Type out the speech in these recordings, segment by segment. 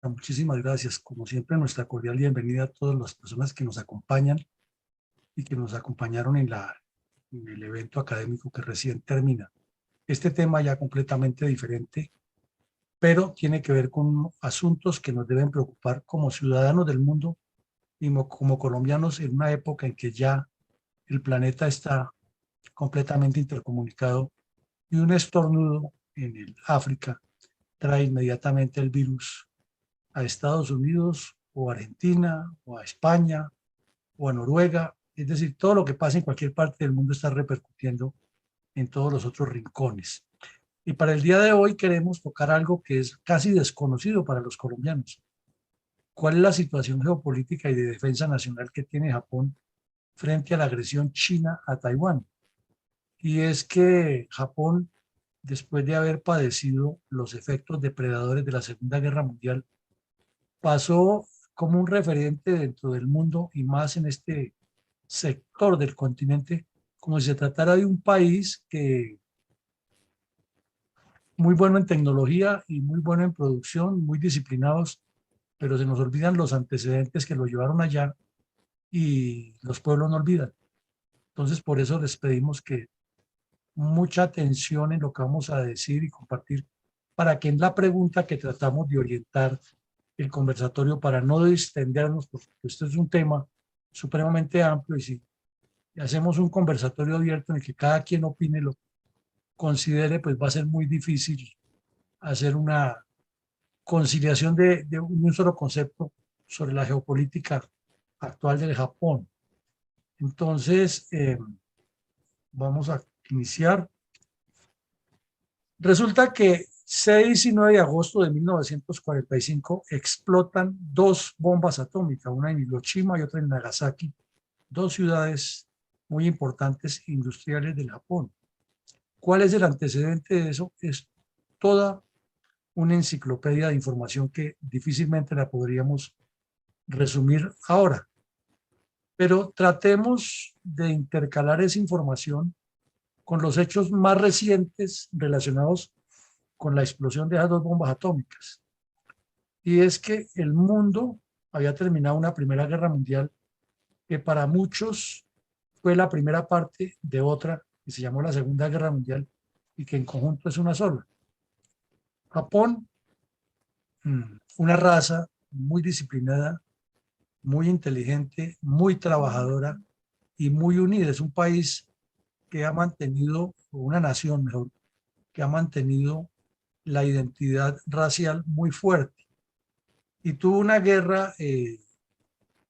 Muchísimas gracias. Como siempre, nuestra cordial bienvenida a todas las personas que nos acompañan y que nos acompañaron en el evento académico que recién termina. Este tema ya completamente diferente, pero tiene que ver con asuntos que nos deben preocupar como ciudadanos del mundo y como colombianos en una época en que ya el planeta está completamente intercomunicado y un estornudo en el África trae inmediatamente el virus a Estados Unidos o a Argentina o a España o a Noruega. Es decir, todo lo que pasa en cualquier parte del mundo está repercutiendo en todos los otros rincones. Y para el día de hoy queremos tocar algo que es casi desconocido para los colombianos. ¿Cuál es la situación geopolítica y de defensa nacional que tiene Japón frente a la agresión china a Taiwán? Y es que Japón, después de haber padecido los efectos depredadores de la Segunda Guerra Mundial, pasó como un referente dentro del mundo y más en este sector del continente, como si se tratara de un país que muy bueno en tecnología y muy bueno en producción, muy disciplinados, pero se nos olvidan los antecedentes que lo llevaron allá y los pueblos no olvidan. Entonces, por eso les pedimos que mucha atención en lo que vamos a decir y compartir para que en la pregunta que tratamos de orientar el conversatorio, para no distendernos, porque esto es un tema supremamente amplio y si hacemos un conversatorio abierto en el que cada quien opine lo considere, pues va a ser muy difícil hacer una conciliación de un solo concepto sobre la geopolítica actual del Japón. Entonces, vamos a iniciar. Resulta que 6 y 9 de agosto de 1945 explotan dos bombas atómicas, una en Hiroshima y otra en Nagasaki, dos ciudades muy importantes industriales del Japón. ¿Cuál es el antecedente de eso? Es toda una enciclopedia de información que difícilmente la podríamos resumir ahora. Pero tratemos de intercalar esa información con los hechos más recientes relacionados con la explosión de esas dos bombas atómicas. Y es que el mundo había terminado una Primera Guerra Mundial que para muchos fue la primera parte de otra que se llamó la Segunda Guerra Mundial y que en conjunto es una sola. Japón, una raza muy disciplinada, muy inteligente, muy trabajadora y muy unida. Es un país que ha mantenido, o una nación mejor, que ha mantenido la identidad racial muy fuerte. Y tuvo una guerra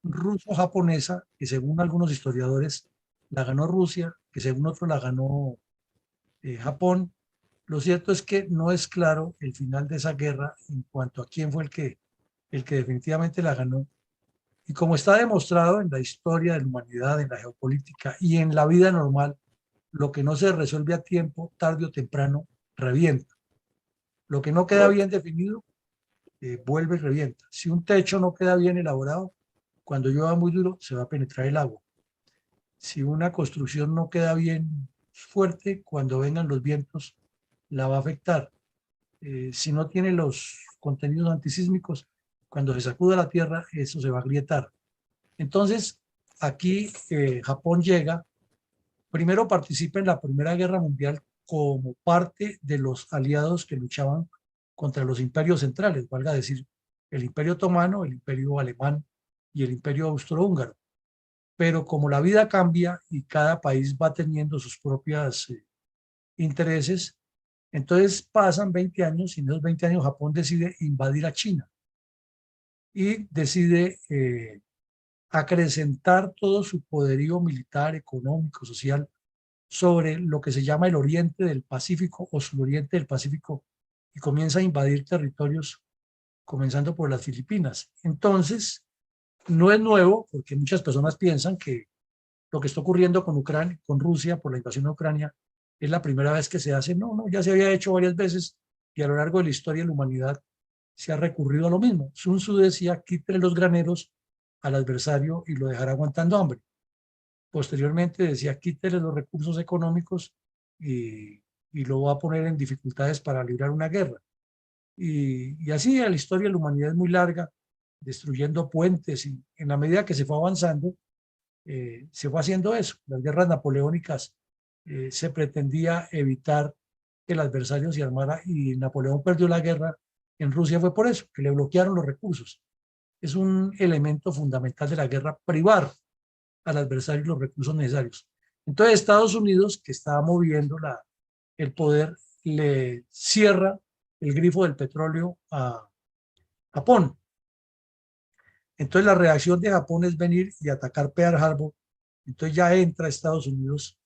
ruso-japonesa que según algunos historiadores la ganó Rusia, que según otros la ganó Japón. Lo cierto es que no es claro el final de esa guerra en cuanto a quién fue el que definitivamente la ganó. Y como está demostrado en la historia de la humanidad, en la geopolítica y en la vida normal, lo que no se resuelve a tiempo, tarde o temprano, revienta. Lo que no queda bien definido, vuelve y revienta. Si un techo no queda bien elaborado, cuando llueva muy duro, se va a penetrar el agua. Si una construcción no queda bien fuerte, cuando vengan los vientos, la va a afectar. Si no tiene los contenidos antisísmicos, cuando se sacuda la tierra, eso se va a agrietar. Entonces, aquí Japón llega, primero participa en la Primera Guerra Mundial como parte de los aliados que luchaban contra los imperios centrales, valga decir, el Imperio Otomano, el Imperio Alemán y el Imperio Austrohúngaro. Pero como la vida cambia y cada país va teniendo sus propios intereses, entonces pasan 20 años y en esos 20 años Japón decide invadir a China y decide acrecentar todo su poderío militar, económico, social sobre lo que se llama el Oriente del Pacífico o Suroriente del Pacífico y comienza a invadir territorios, comenzando por las Filipinas. Entonces, no es nuevo porque muchas personas piensan que lo que está ocurriendo con Ucrania, con Rusia por la invasión de Ucrania es la primera vez que se hace. No, no, ya se había hecho varias veces y a lo largo de la historia de la humanidad se ha recurrido a lo mismo. Sun Tzu decía, quítele los graneros al adversario y lo dejará aguantando hambre. Posteriormente decía, quítele los recursos económicos y lo va a poner en dificultades para librar una guerra. Y así la historia de la humanidad es muy larga, destruyendo puentes y en la medida que se fue avanzando, se fue haciendo eso. Las guerras napoleónicas se pretendía evitar que el adversario se armara y Napoleón perdió la guerra en Rusia fue por eso, que le bloquearon los recursos. Es un elemento fundamental de la guerra, privar al adversario los recursos necesarios. Entonces Estados Unidos, que estaba moviendo el poder, le cierra el grifo del petróleo a Japón. Entonces la reacción de Japón es venir y atacar Pearl Harbor. Entonces ya entra Estados Unidos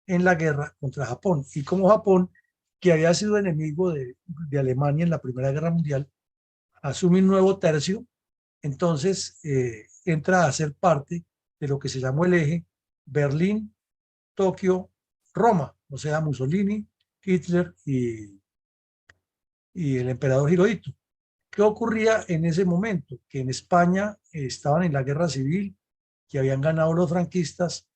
en la guerra contra Japón. Y como Japón, que había sido enemigo de Alemania en la Primera Guerra Mundial, asume un nuevo tercio, entonces entra a ser parte de lo que se llamó el eje Berlín, Tokio, Roma, o sea, Mussolini, Hitler y el emperador Hirohito. ¿Qué ocurría en ese momento? Que en España estaban en la guerra civil, que habían ganado los franquistas,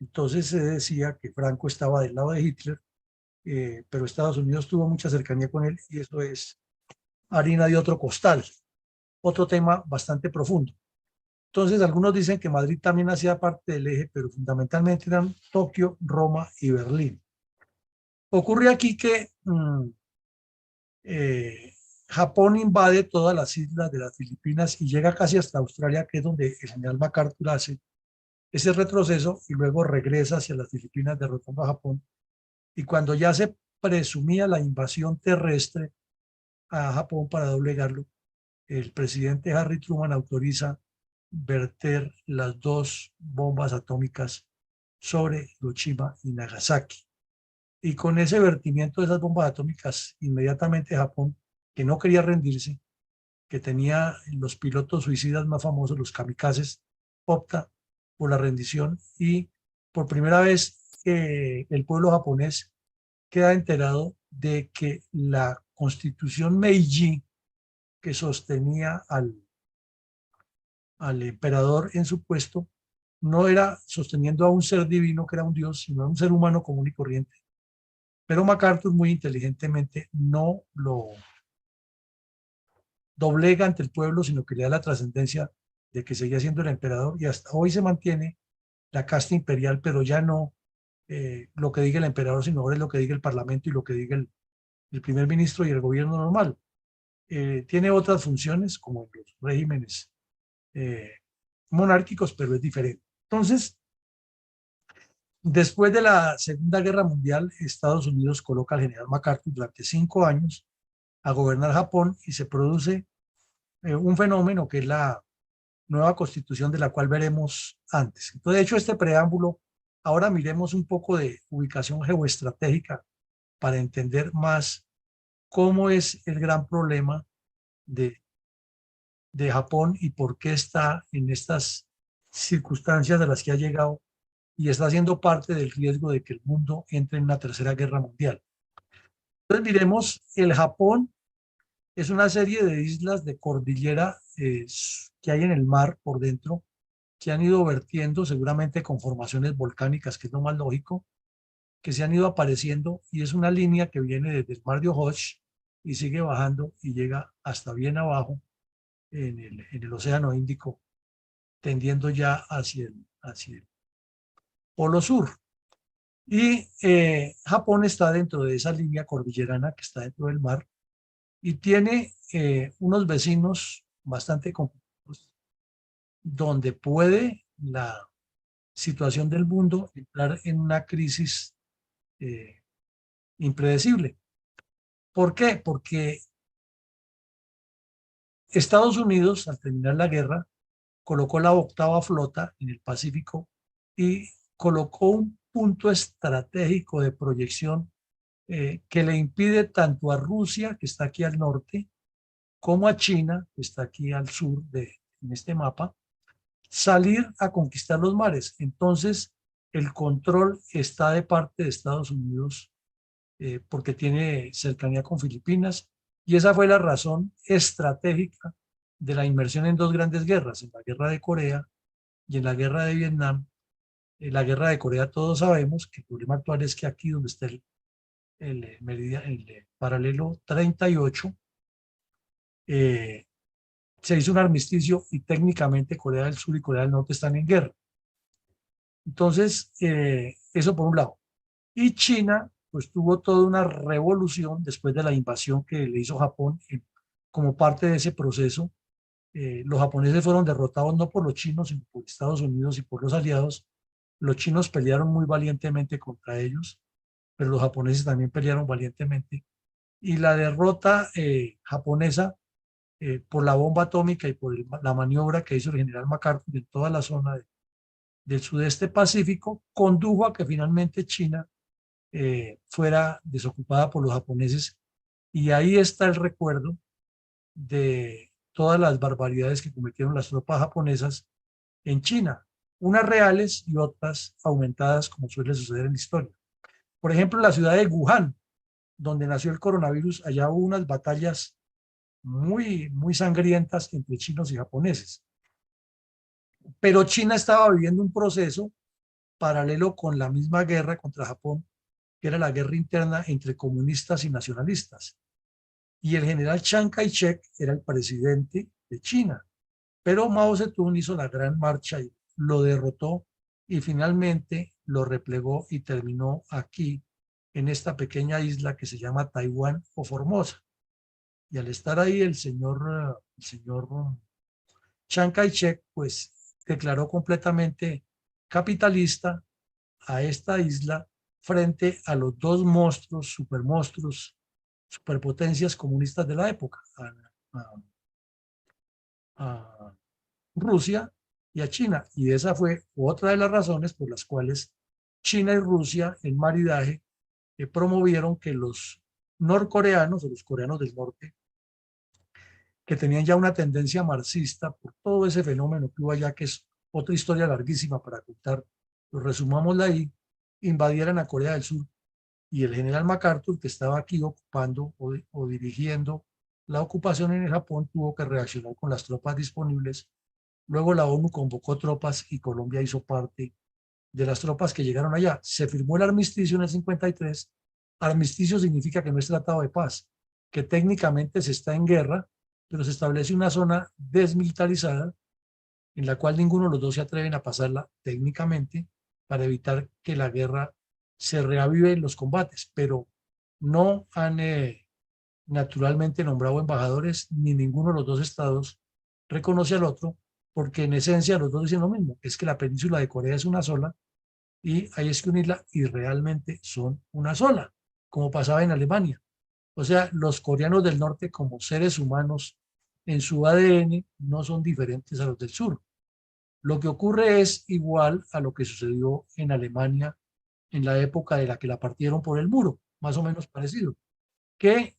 entonces se decía que Franco estaba del lado de Hitler, pero Estados Unidos tuvo mucha cercanía con él y eso es harina de otro costal, otro tema bastante profundo. Entonces algunos dicen que Madrid también hacía parte del eje, pero fundamentalmente eran Tokio, Roma y Berlín. Ocurre aquí que Japón invade todas las islas de las Filipinas y llega casi hasta Australia, que es donde el general MacArthur hace ese retroceso y luego regresa hacia las Filipinas derrotando a Japón. Y cuando ya se presumía la invasión terrestre a Japón para doblegarlo, el presidente Harry Truman autoriza verter las dos bombas atómicas sobre Hiroshima y Nagasaki. Y con ese vertimiento de esas bombas atómicas, inmediatamente Japón, que no quería rendirse, que tenía los pilotos suicidas más famosos, los kamikazes, opta por la rendición y por primera vez el pueblo japonés queda enterado de que la constitución Meiji que sostenía al emperador en su puesto no era sosteniendo a un ser divino que era un dios, sino a un ser humano común y corriente. Pero MacArthur muy inteligentemente no lo doblega ante el pueblo, sino que le da la trascendencia de que seguía siendo el emperador y hasta hoy se mantiene la casta imperial, pero ya no lo que diga el emperador, sino ahora es lo que diga el parlamento y lo que diga el primer ministro y el gobierno normal. Tiene otras funciones como en los regímenes eh, monárquicos, pero es diferente. Entonces, después de la Segunda Guerra Mundial, Estados Unidos coloca al general MacArthur durante 5 años a gobernar Japón y se produce un fenómeno que es la nueva constitución de la cual veremos antes. Entonces, de hecho, este preámbulo, ahora miremos un poco de ubicación geoestratégica para entender más cómo es el gran problema de, de Japón y por qué está en estas circunstancias de las que ha llegado y está siendo parte del riesgo de que el mundo entre en una tercera guerra mundial. Entonces miremos, el Japón es una serie de islas de cordillera que hay en el mar por dentro, que han ido vertiendo seguramente con formaciones volcánicas, que es lo más lógico, que se han ido apareciendo y es una línea que viene desde el mar de Ojotsk y sigue bajando y llega hasta bien abajo en el Océano Índico, tendiendo ya hacia el Polo Sur. Y Japón está dentro de esa línea cordillerana que está dentro del mar y tiene unos vecinos bastante complicados donde puede la situación del mundo entrar en una crisis eh, impredecible. ¿Por qué? Porque Estados Unidos, al terminar la guerra, colocó la octava flota en el Pacífico y colocó un punto estratégico de proyección que le impide tanto a Rusia, que está aquí al norte, como a China, que está aquí al sur en este mapa, salir a conquistar los mares. Entonces, el control está de parte de Estados Unidos porque tiene cercanía con Filipinas y esa fue la razón estratégica de la inmersión en dos grandes guerras, en la guerra de Corea y en la guerra de Vietnam. En la guerra de Corea todos sabemos que el problema actual es que aquí donde está el paralelo 38, eh, se hizo un armisticio y técnicamente Corea del Sur y Corea del Norte están en guerra. Entonces, eso por un lado. Y China, pues tuvo toda una revolución después de la invasión que le hizo Japón como parte de ese proceso. Los japoneses fueron derrotados no por los chinos, sino por Estados Unidos y por los aliados. Los chinos pelearon muy valientemente contra ellos, pero los japoneses también pelearon valientemente. Y la derrota japonesa por la bomba atómica y por la maniobra que hizo el general MacArthur en toda la zona del sudeste Pacífico, condujo a que finalmente China fuera desocupada por los japoneses. Y ahí está el recuerdo de todas las barbaridades que cometieron las tropas japonesas en China, unas reales y otras aumentadas, como suele suceder en la historia. Por ejemplo, en la ciudad de Wuhan, donde nació el coronavirus, allá hubo unas batallas muy sangrientas entre chinos y japoneses. Pero China estaba viviendo un proceso paralelo con la misma guerra contra Japón, que era la guerra interna entre comunistas y nacionalistas. Y el general Chiang Kai-shek era el presidente de China. Pero Mao Zedong hizo la gran marcha y lo derrotó y finalmente lo replegó y terminó aquí, en esta pequeña isla que se llama Taiwán o Formosa. Y al estar ahí el señor Chiang Kai-shek pues declaró completamente capitalista a esta isla frente a los dos monstruos, supermonstruos, superpotencias comunistas de la época, a Rusia y a China. Y esa fue otra de las razones por las cuales China y Rusia en maridaje promovieron que los norcoreanos o los coreanos del norte, que tenían ya una tendencia marxista por todo ese fenómeno que hubo allá, que es otra historia larguísima para contar, lo resumámosla ahí, invadieran a Corea del Sur. Y el general MacArthur, que estaba aquí ocupando o dirigiendo la ocupación en el Japón, tuvo que reaccionar con las tropas disponibles. Luego la ONU convocó tropas y Colombia hizo parte de las tropas que llegaron allá. Se firmó el armisticio en el 53. Armisticio significa que no es tratado de paz, que técnicamente se está en guerra, pero se establece una zona desmilitarizada en la cual ninguno de los dos se atreven a pasarla técnicamente para evitar que la guerra se reavive en los combates, pero no han naturalmente nombrado embajadores ni ninguno de los dos estados reconoce al otro, porque en esencia los dos dicen lo mismo, es que la península de Corea es una sola y hay es que unirla y realmente son una sola, como pasaba en Alemania. O sea, los coreanos del norte como seres humanos en su ADN no son diferentes a los del sur. Lo que ocurre es igual a lo que sucedió en Alemania en la época de la que la partieron por el muro, más o menos parecido, que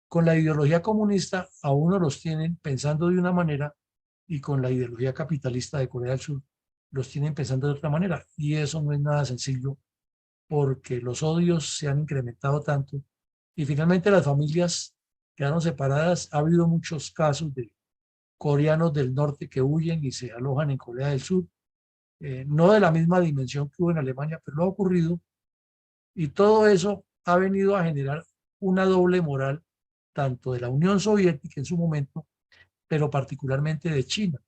con la ideología comunista a uno los tienen pensando de una manera y con la ideología capitalista de Corea del Sur los tienen pensando de otra manera. Y eso no es nada sencillo porque los odios se han incrementado tanto y finalmente las familias quedaron separadas. Ha habido muchos casos de coreanos del norte que huyen y se alojan en Corea del Sur, no de la misma dimensión que hubo en Alemania, pero lo ha ocurrido y todo eso ha venido a generar una doble moral, tanto de la Unión Soviética en su momento, pero particularmente de China,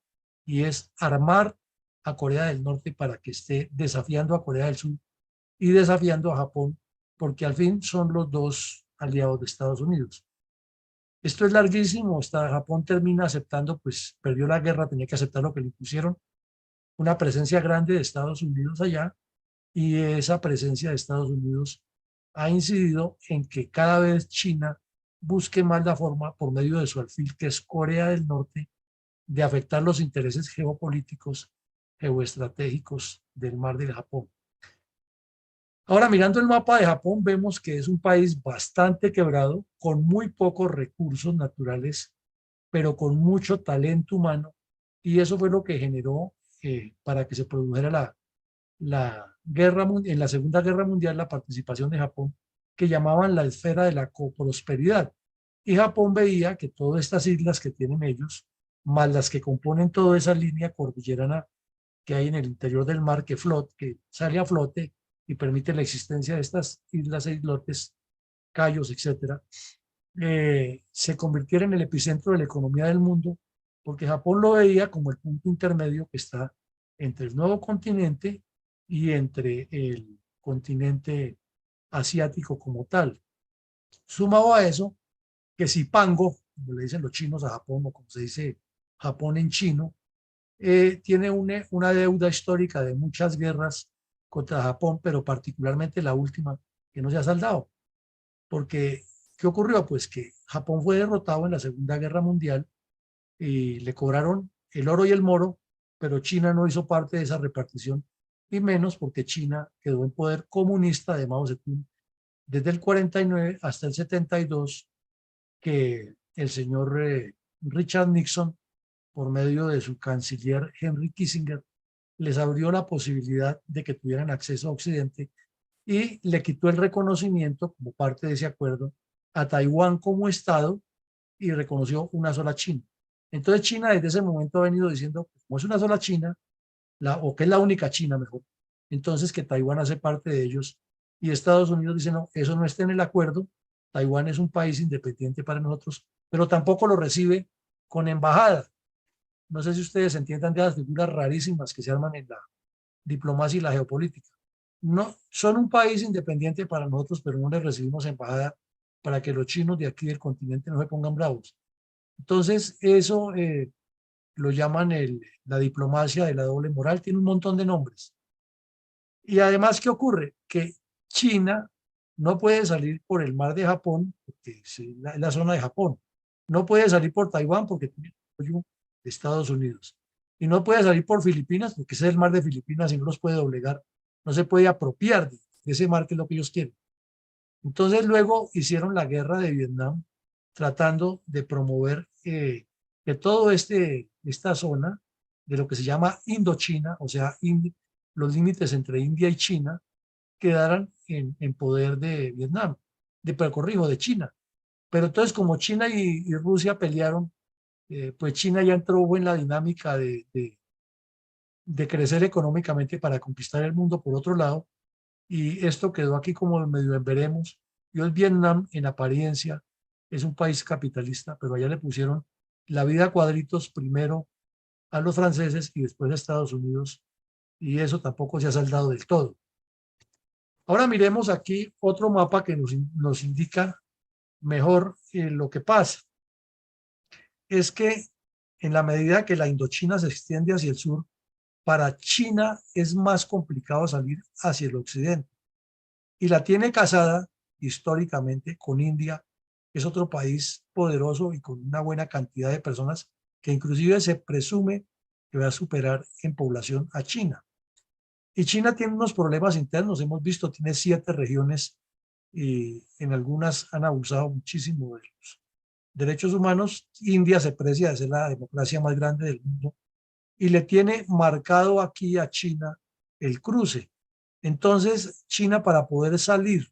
y es armar a Corea del Norte para que esté desafiando a Corea del Sur y desafiando a Japón, porque al fin son los dos aliados de Estados Unidos. Esto es larguísimo, hasta Japón termina aceptando, pues perdió la guerra, tenía que aceptar lo que le impusieron, una presencia grande de Estados Unidos allá, y esa presencia de Estados Unidos ha incidido en que cada vez China busque más la forma, por medio de su alfil, que es Corea del Norte, de afectar los intereses geopolíticos, geoestratégicos del mar del Japón. Ahora, mirando el mapa de Japón, vemos que es un país bastante quebrado, con muy pocos recursos naturales, pero con mucho talento humano, y eso fue lo que generó para que se produjera en la Segunda Guerra Mundial la participación de Japón, que llamaban la esfera de la coprosperidad. Y Japón veía que todas estas islas que tienen ellos, más las que componen toda esa línea cordillerana que hay en el interior del mar que sale a flote y permite la existencia de estas islas e islotes, cayos, etcétera, se convirtiera en el epicentro de la economía del mundo, porque Japón lo veía como el punto intermedio que está entre el nuevo continente y entre el continente asiático como tal. Sumado a eso, que Zipango, como le dicen los chinos a Japón, o como se dice Japón en chino, tiene una deuda histórica de muchas guerras contra Japón, pero particularmente la última, que no se ha saldado. Porque, ¿qué ocurrió? Pues que Japón fue derrotado en la Segunda Guerra Mundial y le cobraron el oro y el moro, pero China no hizo parte de esa repartición, y menos porque China quedó en poder comunista de Mao Zedong desde el 49 hasta el 72, que el señor Richard Nixon, por medio de su canciller Henry Kissinger, les abrió la posibilidad de que tuvieran acceso a Occidente y le quitó el reconocimiento como parte de ese acuerdo a Taiwán como Estado y reconoció una sola China. Entonces China desde ese momento ha venido diciendo, como es una sola China, o que es la única China mejor, entonces que Taiwán hace parte de ellos, y Estados Unidos dice, no, eso no está en el acuerdo, Taiwán es un país independiente para nosotros, pero tampoco lo recibe con embajada. No sé si ustedes entiendan de las figuras rarísimas que se arman en la diplomacia y la geopolítica. No, son un país independiente para nosotros, pero no les recibimos embajada para que los chinos de aquí del continente no se pongan bravos. Entonces, eso lo llaman la diplomacia de la doble moral, tiene un montón de nombres. Y además, ¿qué ocurre? Que China no puede salir por el mar de Japón, porque es la zona de Japón. No puede salir por Taiwán, porque tiene apoyo de Estados Unidos. Y no puede salir por Filipinas, porque ese es el mar de Filipinas y no los puede doblegar. No se puede apropiar de ese mar, que es lo que ellos quieren. Entonces, luego hicieron la guerra de Vietnam, tratando de promover que todo esta zona de lo que se llama Indochina, o sea, los límites entre India y China, quedaran en poder de Vietnam, pero corrijo, de China. Pero entonces, como China y Rusia pelearon, pues China ya entró en la dinámica de crecer económicamente para conquistar el mundo por otro lado, y esto quedó aquí como medio en veremos. Y hoy Vietnam, en apariencia, es un país capitalista, pero allá le pusieron la vida a cuadritos, primero a los franceses y después a Estados Unidos, y eso tampoco se ha saldado del todo. Ahora miremos aquí otro mapa que nos indica mejor lo que pasa. Es que en la medida que la Indochina se extiende hacia el sur, para China es más complicado salir hacia el occidente, y la tiene casada históricamente con India, que es otro país poderoso y con una buena cantidad de personas, que inclusive se presume que va a superar en población a China. Y China tiene unos problemas internos, hemos visto, tiene 7 regiones y en algunas han abusado muchísimo de los derechos humanos. India se precia de ser la democracia más grande del mundo y le tiene marcado aquí a China el cruce. Entonces, China, para poder salir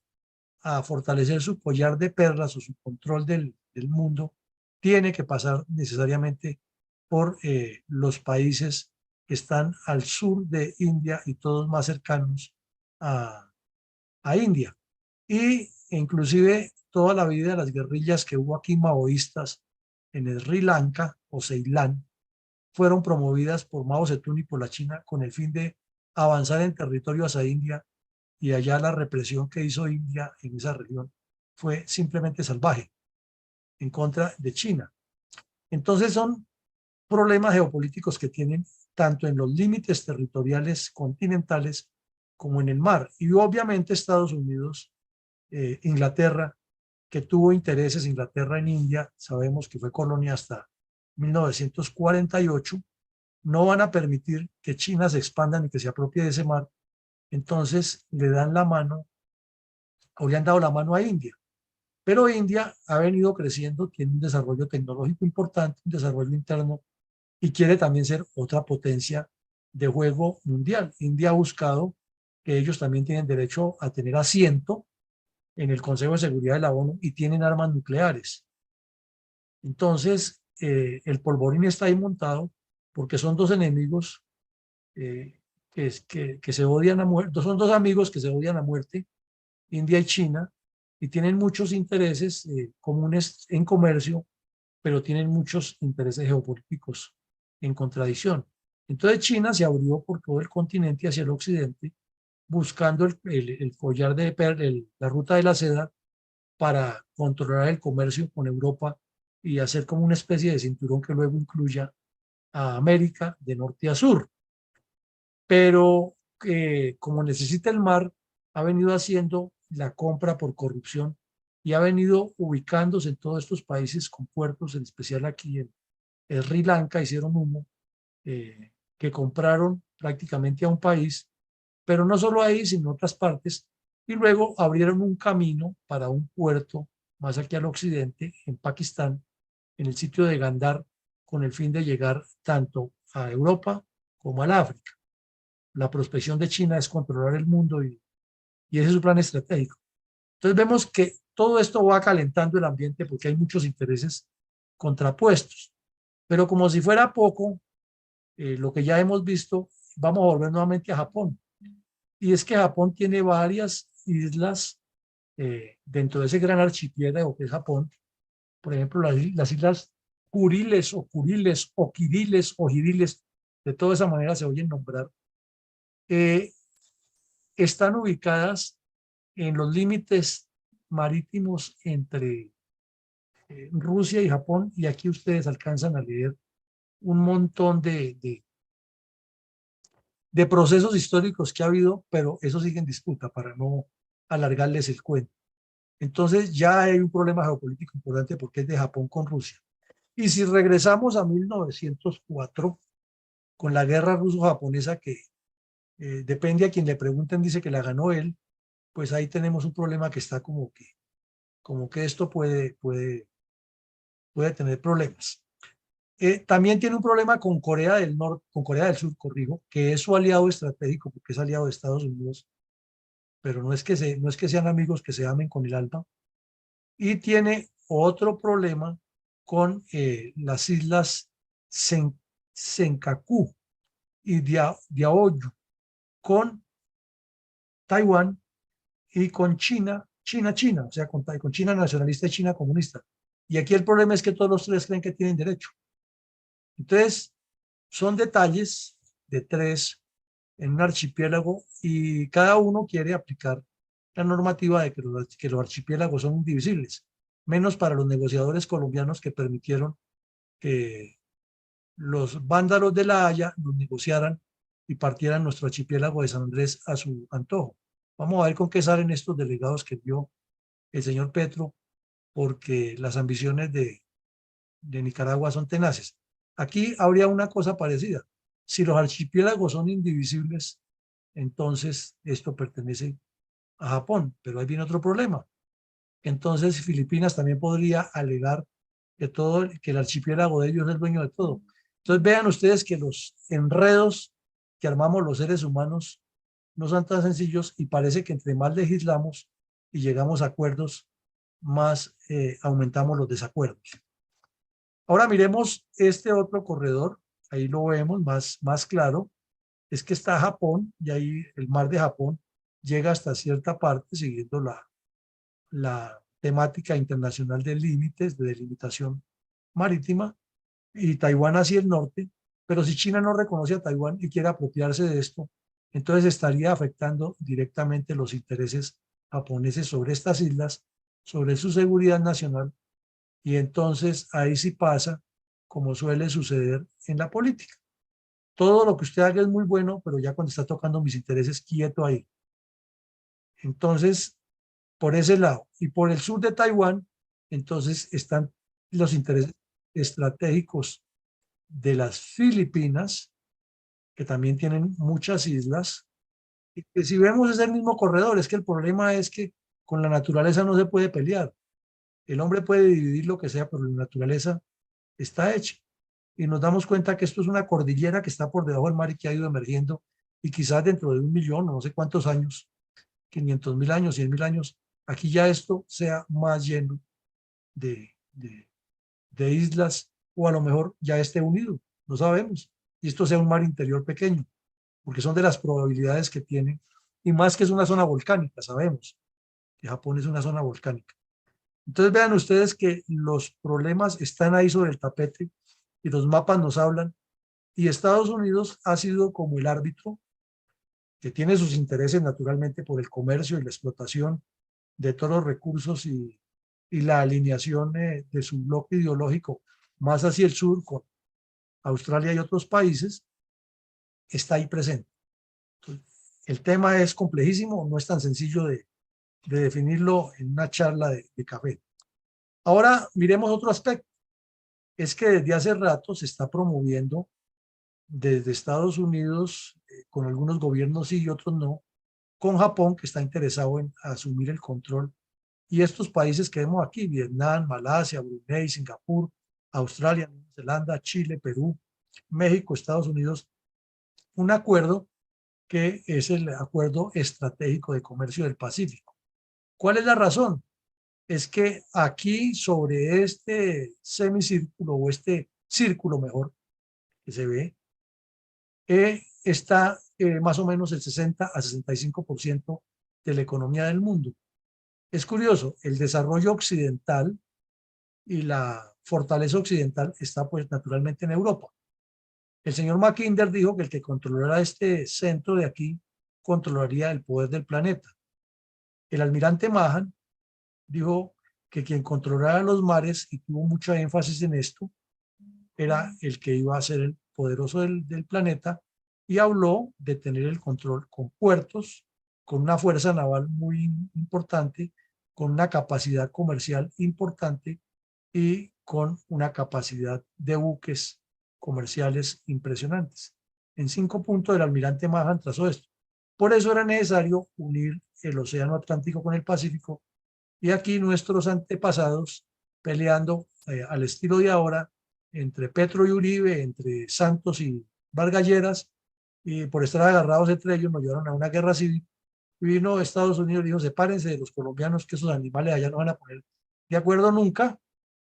a fortalecer su collar de perlas o su control del mundo, tiene que pasar necesariamente por los países que están al sur de India y todos más cercanos a, a India. Y inclusive toda la vida de las guerrillas que hubo aquí maoístas en el Sri Lanka o Ceilán fueron promovidas por Mao Zedong y por la China con el fin de avanzar en territorio hacia India, y allá la represión que hizo India en esa región fue simplemente salvaje en contra de China. Entonces son problemas geopolíticos que tienen tanto en los límites territoriales continentales como en el mar. Y obviamente Estados Unidos, Inglaterra, que tuvo intereses, Inglaterra en India, sabemos que fue colonia hasta 1948, no van a permitir que China se expanda ni que se apropie de ese mar. Entonces le dan la mano, o le han dado la mano a India. Pero India ha venido creciendo, tiene un desarrollo tecnológico importante, un desarrollo interno, y quiere también ser otra potencia de juego mundial. India ha buscado que ellos también tienen derecho a tener asiento en el Consejo de Seguridad de la ONU y tienen armas nucleares. Entonces, el polvorín está ahí montado porque son dos enemigos que se odian a muerte, son dos amigos que se odian a muerte, India y China, y tienen muchos intereses comunes en comercio, pero tienen muchos intereses geopolíticos en contradicción. Entonces China se abrió por todo el continente hacia el occidente, buscando el collar de la ruta de la seda para controlar el comercio con Europa y hacer como una especie de cinturón que luego incluya a América de norte a sur. Pero como necesita el mar, ha venido haciendo la compra por corrupción y ha venido ubicándose en todos estos países con puertos, en especial aquí en Sri Lanka, hicieron uno, que compraron prácticamente a un país, pero no solo ahí, sino en otras partes, y luego abrieron un camino para un puerto más aquí al occidente, en Pakistán, en el sitio de Gandhar, con el fin de llegar tanto a Europa como al África. La prospección de China es controlar el mundo y ese es su plan estratégico. Entonces vemos que todo esto va calentando el ambiente porque hay muchos intereses contrapuestos. Pero como si fuera poco, lo que ya hemos visto, vamos a volver nuevamente a Japón. Y es que Japón tiene varias islas dentro de ese gran archipiélago que es Japón. Por ejemplo, las islas Kuriles o Kiriles o Giriles, de toda esa manera se oyen nombrar, eh, están ubicadas en los límites marítimos entre Rusia y Japón, y aquí ustedes alcanzan a leer un montón de procesos históricos que ha habido, pero eso sigue en disputa para no alargarles el cuento. Entonces ya hay un problema geopolítico importante porque es de Japón con Rusia. Y si regresamos a 1904, con la guerra ruso-japonesa que depende a quien le pregunten, dice que la ganó él, pues ahí tenemos un problema que está como que esto puede tener problemas. También tiene un problema con Corea del Norte, con Corea del Sur, corrijo, que es su aliado estratégico porque es aliado de Estados Unidos, pero no es que sean amigos que se amen con el alma. Y tiene otro problema con las islas Senkaku y Diaoyu, con Taiwán y con China, o sea, con China nacionalista y China comunista. Y aquí el problema es que todos los tres creen que tienen derecho. Entonces, son detalles de tres en un archipiélago y cada uno quiere aplicar la normativa de que los archipiélagos son indivisibles, menos para los negociadores colombianos que permitieron que los vándalos de La Haya nos negociaran y partieran nuestro archipiélago de San Andrés a su antojo. Vamos a ver con qué salen estos delegados que dio el señor Petro, porque las ambiciones de Nicaragua son tenaces. Aquí habría una cosa parecida. Si los archipiélagos son indivisibles, entonces esto pertenece a Japón, pero ahí viene otro problema. Entonces Filipinas también podría alegar que el archipiélago de ellos es el dueño de todo. Entonces vean ustedes que los enredos que armamos los seres humanos no son tan sencillos y parece que entre más legislamos y llegamos a acuerdos, más aumentamos los desacuerdos. Ahora miremos este otro corredor, ahí lo vemos más claro, es que está Japón y ahí el mar de Japón llega hasta cierta parte siguiendo la temática internacional de límites, de delimitación marítima, y Taiwán hacia el norte, pero si China no reconoce a Taiwán y quiere apropiarse de esto, entonces estaría afectando directamente los intereses japoneses sobre estas islas, sobre su seguridad nacional, y entonces ahí sí pasa como suele suceder en la política. Todo lo que usted haga es muy bueno, pero ya cuando está tocando mis intereses, quieto ahí. Entonces, por ese lado. Y por el sur de Taiwán, entonces están los intereses estratégicos de las Filipinas, que también tienen muchas islas. Y que si vemos es el mismo corredor, es que el problema es que con la naturaleza no se puede pelear. El hombre puede dividir lo que sea, pero la naturaleza está hecha. Y nos damos cuenta que esto es una cordillera que está por debajo del mar y que ha ido emergiendo y quizás dentro de 1 millón, no sé cuántos años, 500.000 años, 100.000 años, aquí ya esto sea más lleno de, de, de islas o a lo mejor ya esté unido, no sabemos. Y esto sea un mar interior pequeño, porque son de las probabilidades que tiene, y más que es una zona volcánica, sabemos que Japón es una zona volcánica. Entonces vean ustedes que los problemas están ahí sobre el tapete y los mapas nos hablan, y Estados Unidos ha sido como el árbitro que tiene sus intereses naturalmente por el comercio y la explotación de todos los recursos y la alineación de su bloque ideológico más hacia el sur con Australia y otros países, está ahí presente. Entonces, el tema es complejísimo, no es tan sencillo de definirlo en una charla de café. Ahora miremos otro aspecto, es que desde hace rato se está promoviendo desde Estados Unidos, con algunos gobiernos sí y otros no, con Japón, que está interesado en asumir el control, y estos países que vemos aquí, Vietnam, Malasia, Brunei, Singapur, Australia, Nueva Zelanda, Chile, Perú, México, Estados Unidos, un acuerdo que es el Acuerdo Estratégico de Comercio del Pacífico. ¿Cuál es la razón? Es que aquí sobre este semicírculo o este círculo mejor que se ve, está más o menos el 60 a 65% de la economía del mundo. Es curioso, el desarrollo occidental y la fortaleza occidental está pues naturalmente en Europa. El señor Mackinder dijo que el que controlara este centro de aquí controlaría el poder del planeta. El almirante Mahan dijo que quien controlara los mares, y tuvo mucho énfasis en esto, era el que iba a ser el poderoso del planeta, y habló de tener el control con puertos, con una fuerza naval muy importante, con una capacidad comercial importante y con una capacidad de buques comerciales impresionantes. En 5 puntos el almirante Mahan trazó esto. Por eso era necesario unir el Océano Atlántico con el Pacífico, y aquí nuestros antepasados peleando al estilo de ahora entre Petro y Uribe, entre Santos y Vargas Lleras, y por estar agarrados entre ellos nos llevaron a una guerra civil. Y vino Estados Unidos y dijo, sepárense de los colombianos, que esos animales allá no van a poner de acuerdo nunca,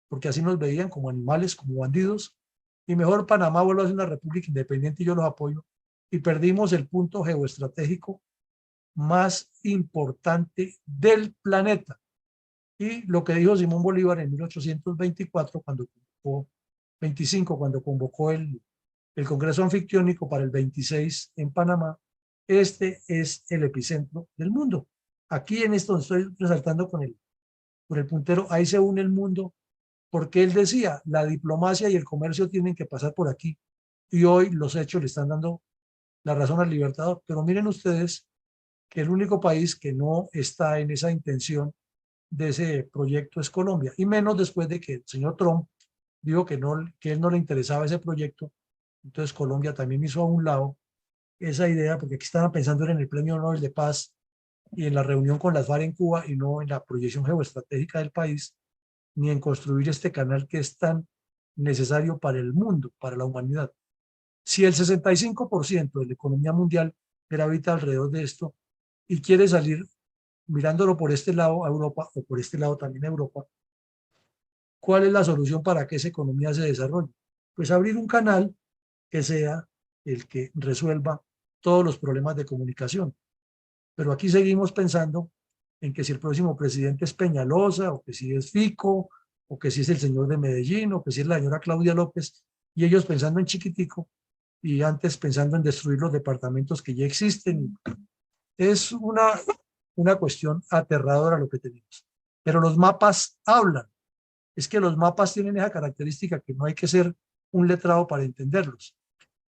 porque así nos veían como animales, como bandidos, y mejor Panamá vuelve a ser una república independiente y yo los apoyo. Y perdimos el punto geoestratégico más importante del planeta. Y lo que dijo Simón Bolívar en 1824, cuando convocó, 25, cuando convocó el Congreso Anfictiónico para el 26 en Panamá, este es el epicentro del mundo. Aquí en esto estoy resaltando con el puntero, ahí se une el mundo, porque él decía, la diplomacia y el comercio tienen que pasar por aquí, y hoy los hechos le están dando la razón al Libertador. Pero miren ustedes que el único país que no está en esa intención de ese proyecto es Colombia, y menos después de que el señor Trump dijo que, no, que él no le interesaba ese proyecto. Entonces Colombia también hizo a un lado esa idea, porque aquí estaban pensando en el Premio Nobel de Paz y en la reunión con las FARC en Cuba, y no en la proyección geoestratégica del país, ni en construir este canal que es tan necesario para el mundo, para la humanidad. Si el 65% de la economía mundial gravita alrededor de esto y quiere salir mirándolo por este lado a Europa o por este lado también a Europa, ¿cuál es la solución para que esa economía se desarrolle? Pues abrir un canal que sea el que resuelva todos los problemas de comunicación. Pero aquí seguimos pensando en que si el próximo presidente es Peñalosa, o que si es Fico, o que si es el señor de Medellín, o que si es la señora Claudia López, y ellos pensando en chiquitico y antes pensando en destruir los departamentos que ya existen. Es una cuestión aterradora lo que tenemos. Pero los mapas hablan. Es que los mapas tienen esa característica que no hay que ser un letrado para entenderlos.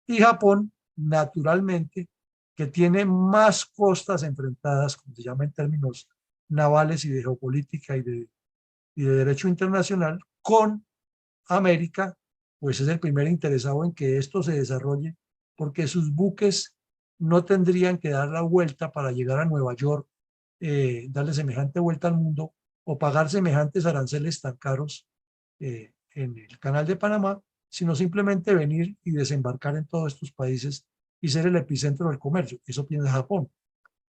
Y Japón, naturalmente, que tiene más costas enfrentadas, como se llama en términos navales y de geopolítica y de derecho internacional, con América, pues es el primer interesado en que esto se desarrolle, porque sus buques no tendrían que dar la vuelta para llegar a Nueva York, darle semejante vuelta al mundo o pagar semejantes aranceles tan caros en el Canal de Panamá, sino simplemente venir y desembarcar en todos estos países y ser el epicentro del comercio. Eso piensa Japón.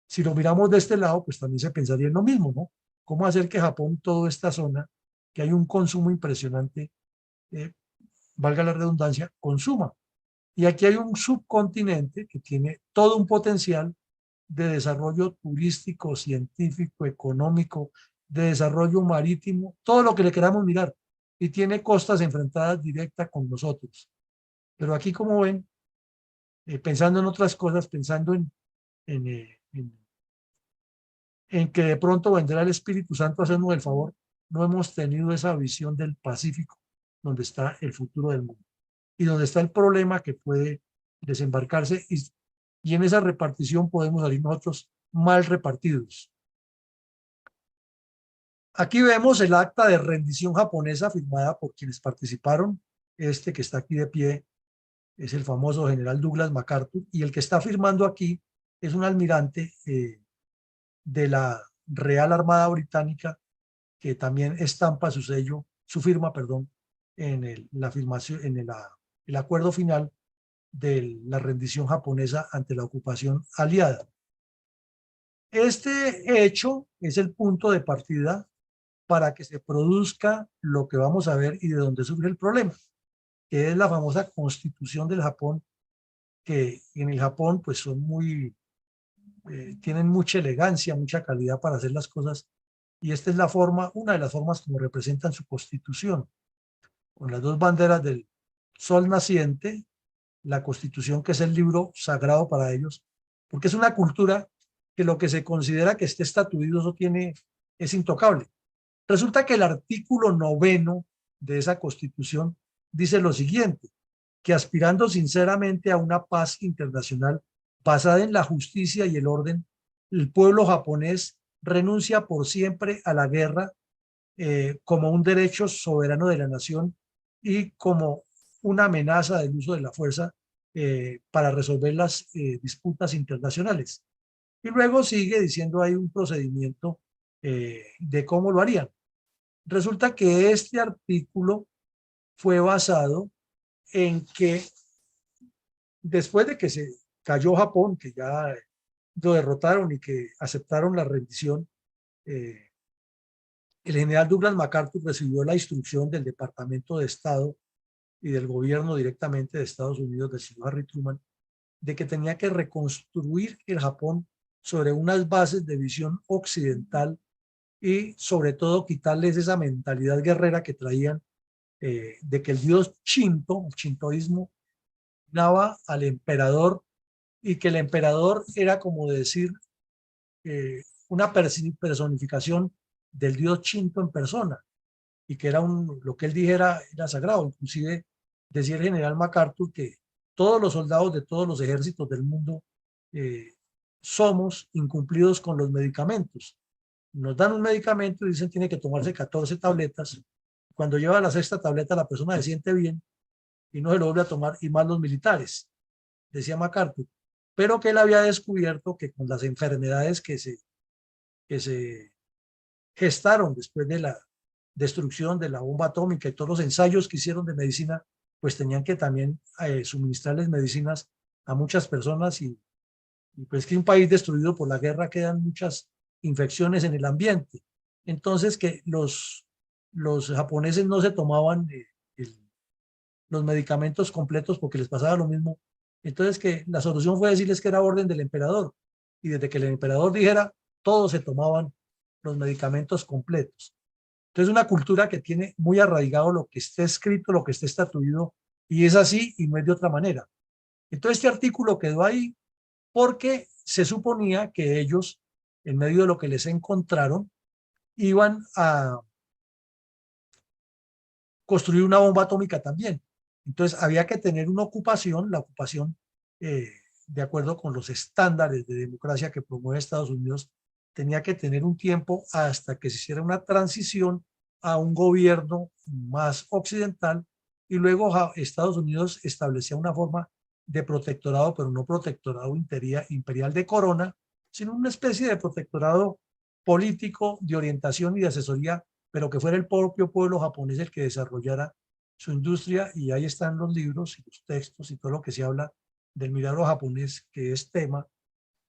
Si lo miramos de este lado, pues también se pensaría en lo mismo, ¿no? ¿Cómo hacer que Japón, toda esta zona, que hay un consumo impresionante, eh, valga la redundancia, consuma? Y aquí hay un subcontinente que tiene todo un potencial de desarrollo turístico, científico, económico, de desarrollo marítimo, todo lo que le queramos mirar, y tiene costas enfrentadas directas con nosotros. Pero aquí, como ven, pensando en otras cosas, pensando en que de pronto vendrá el Espíritu Santo a hacernos el favor, no hemos tenido esa visión del Pacífico, donde está el futuro del mundo y donde está el problema que puede desembarcarse, y en esa repartición podemos salir nosotros mal repartidos. Aquí vemos el acta de rendición japonesa firmada por quienes participaron. Este que está aquí de pie es el famoso general Douglas MacArthur, y el que está firmando aquí es un almirante de la Real Armada Británica, que también estampa su sello, su firma, perdón, en la firmación, el acuerdo final de la rendición japonesa ante la ocupación aliada. Este hecho es el punto de partida para que se produzca lo que vamos a ver y de donde surge el problema, que es la famosa Constitución del Japón, que en el Japón pues son tienen mucha elegancia, mucha calidad para hacer las cosas, y esta es la forma, una de las formas como representan su Constitución, con las dos banderas del sol naciente, la Constitución, que es el libro sagrado para ellos, porque es una cultura que lo que se considera que esté estatuido es intocable. Resulta que el artículo 9º de esa Constitución dice lo siguiente: que aspirando sinceramente a una paz internacional basada en la justicia y el orden, el pueblo japonés renuncia por siempre a la guerra como un derecho soberano de la nación y como una amenaza del uso de la fuerza para resolver las disputas internacionales. Y luego sigue diciendo hay un procedimiento de cómo lo harían. Resulta que este artículo fue basado en que después de que se cayó Japón, que ya lo derrotaron y que aceptaron la rendición, el general Douglas MacArthur recibió la instrucción del Departamento de Estado y del gobierno directamente de Estados Unidos, del señor Harry Truman, de que tenía que reconstruir el Japón sobre unas bases de visión occidental y sobre todo quitarles esa mentalidad guerrera que traían de que el dios Shinto, el shintoísmo, daba al emperador, y que el emperador era como decir una personificación del dios Shinto en persona, y que era lo que él dijera era sagrado. Inclusive decía el general MacArthur que todos los soldados de todos los ejércitos del mundo somos incumplidos con los medicamentos. Nos dan un medicamento y dicen tiene que tomarse 14 tabletas. Cuando lleva la sexta tableta la persona se siente bien y no se lo vuelve a tomar, y más los militares, decía MacArthur, pero que él había descubierto que con las enfermedades que se gestaron después de la destrucción de la bomba atómica y todos los ensayos que hicieron de medicina, pues tenían que también suministrarles medicinas a muchas personas, y pues que un país destruido por la guerra quedan muchas infecciones en el ambiente. Entonces que los japoneses no se tomaban los medicamentos completos porque les pasaba lo mismo. Entonces que la solución fue decirles que era orden del emperador, y desde que el emperador dijera, todos se tomaban los medicamentos completos. Entonces una cultura que tiene muy arraigado lo que esté escrito, lo que esté estatuido, y es así y no es de otra manera. Entonces este artículo quedó ahí porque se suponía que ellos, en medio de lo que les encontraron, iban a construir una bomba atómica también. Entonces había que tener una ocupación, la ocupación de acuerdo con los estándares de democracia que promueve Estados Unidos, tenía que tener un tiempo hasta que se hiciera una transición a un gobierno más occidental, y luego Estados Unidos establecía una forma de protectorado, pero no protectorado imperial de corona, sino una especie de protectorado político de orientación y de asesoría, pero que fuera el propio pueblo japonés el que desarrollara su industria. Y ahí están los libros y los textos y todo lo que se habla del milagro japonés, que es tema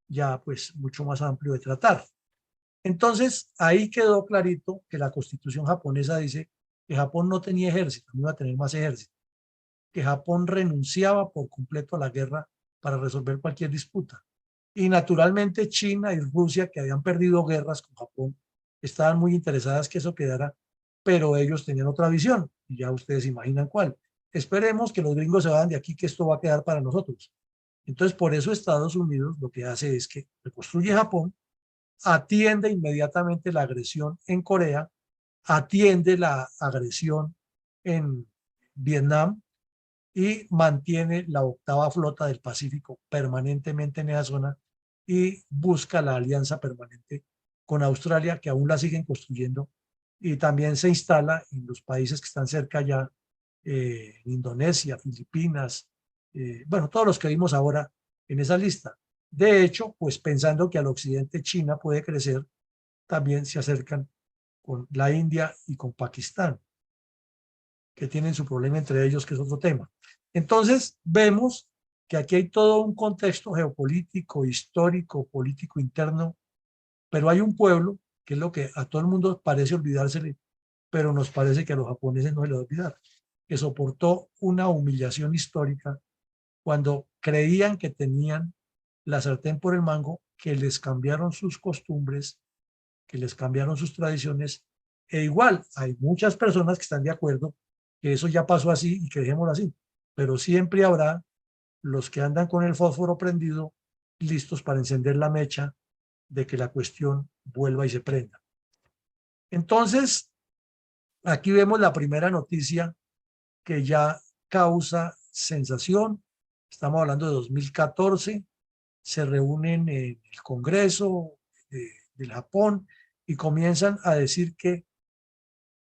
ya pues mucho más amplio de tratar. Entonces ahí quedó clarito que la Constitución japonesa dice que Japón no tenía ejército, no iba a tener más ejército, que Japón renunciaba por completo a la guerra para resolver cualquier disputa, Y naturalmente China y Rusia, que habían perdido guerras con Japón, estaban muy interesadas que eso quedara, pero ellos tenían otra visión, y ya ustedes imaginan cuál. Esperemos que los gringos se vayan de aquí, que esto va a quedar para nosotros. Entonces, por eso Estados Unidos lo que hace es que reconstruye Japón, atiende inmediatamente la agresión en Corea, atiende la agresión en Vietnam y mantiene la octava flota del Pacífico permanentemente en esa zona y busca la alianza permanente con Australia, que aún la siguen construyendo, y también se instala en los países que están cerca ya, Indonesia, Filipinas, bueno, todos los que vimos ahora en esa lista. De hecho, pues pensando que al occidente China puede crecer, también se acercan con la India y con Pakistán, que tienen su problema entre ellos, que es otro tema. Entonces, vemos que aquí hay todo un contexto geopolítico, histórico, político interno, pero hay un pueblo, que es lo que a todo el mundo parece olvidársele, pero nos parece que a los japoneses no se les va a olvidar, que soportó una humillación histórica cuando creían que tenían la sartén por el mango, que les cambiaron sus costumbres, que les cambiaron sus tradiciones, e igual hay muchas personas que están de acuerdo que eso ya pasó así y que dejémoslo así, pero siempre habrá los que andan con el fósforo prendido, listos para encender la mecha de que la cuestión vuelva y se prenda. Entonces, aquí vemos la primera noticia que ya causa sensación. Estamos hablando de 2014, se reúnen en el Congreso del Japón y comienzan a decir que,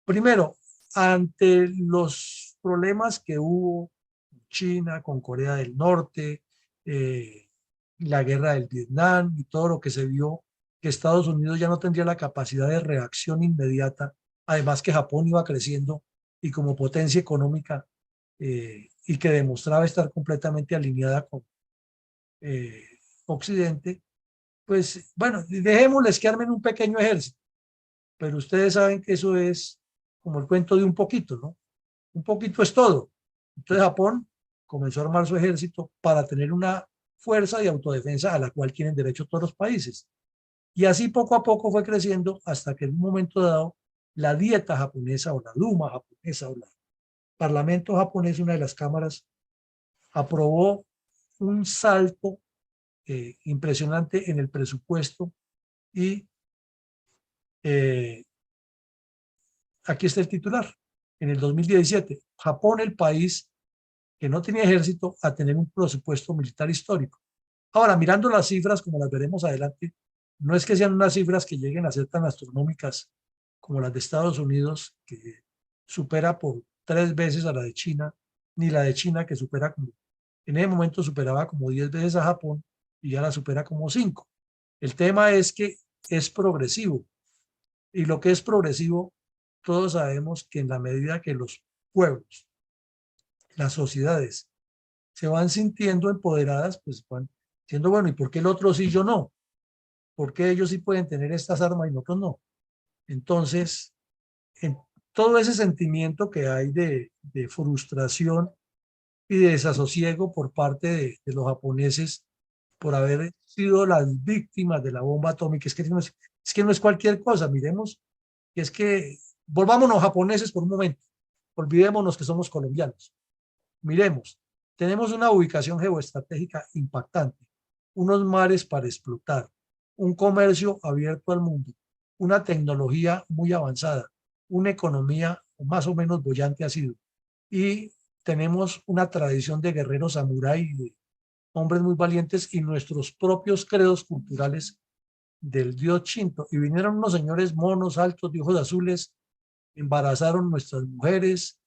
primero, ante los problemas que hubo con China, con Corea del Norte, la guerra del Vietnam y todo lo que se vio, que Estados Unidos ya no tendría la capacidad de reacción inmediata, además que Japón iba creciendo y como potencia económica, y que demostraba estar completamente alineada con eh, Occidente, pues bueno, dejémosles que armen un pequeño ejército, pero ustedes saben que eso es como el cuento de un poquito, ¿no? Un poquito es todo. Entonces Japón comenzó a armar su ejército para tener una fuerza de autodefensa a la cual tienen derecho todos los países. Y así poco a poco fue creciendo hasta que en un momento dado la dieta japonesa o la Duma japonesa o el Parlamento japonés, una de las cámaras, aprobó un salto impresionante en el presupuesto y eh, aquí está el titular. En el 2017, Japón, el país que no tenía ejército, a tener un presupuesto militar histórico. Ahora, mirando las cifras, como las veremos adelante, no es que sean unas cifras que lleguen a ser tan astronómicas como las de Estados Unidos, que supera por 3 veces a la de China, ni la de China, que supera como, en ese momento superaba como 10 veces a Japón y ya la supera como 5. El tema es que es progresivo, y lo que es progresivo, todos sabemos que en la medida que los pueblos, las sociedades, se van sintiendo empoderadas, pues van diciendo, bueno, ¿y por qué el otro sí, yo no? ¿Por qué ellos sí pueden tener estas armas y nosotros no? Entonces, en todo ese sentimiento que hay de frustración y de desasosiego por parte de los japoneses por haber sido las víctimas de la bomba atómica, es que no es cualquier cosa, miremos, que es que volvámonos japoneses por un momento, olvidémonos que somos colombianos. Miremos, tenemos una ubicación geoestratégica impactante, unos mares para explotar, un comercio abierto al mundo, una tecnología muy avanzada, una economía más o menos boyante ha sido, y tenemos una tradición de guerreros samurái, de hombres muy valientes y nuestros propios credos culturales del dios Shinto. Y vinieron unos señores monos, altos, de ojos azules, embarazaron nuestras mujeres,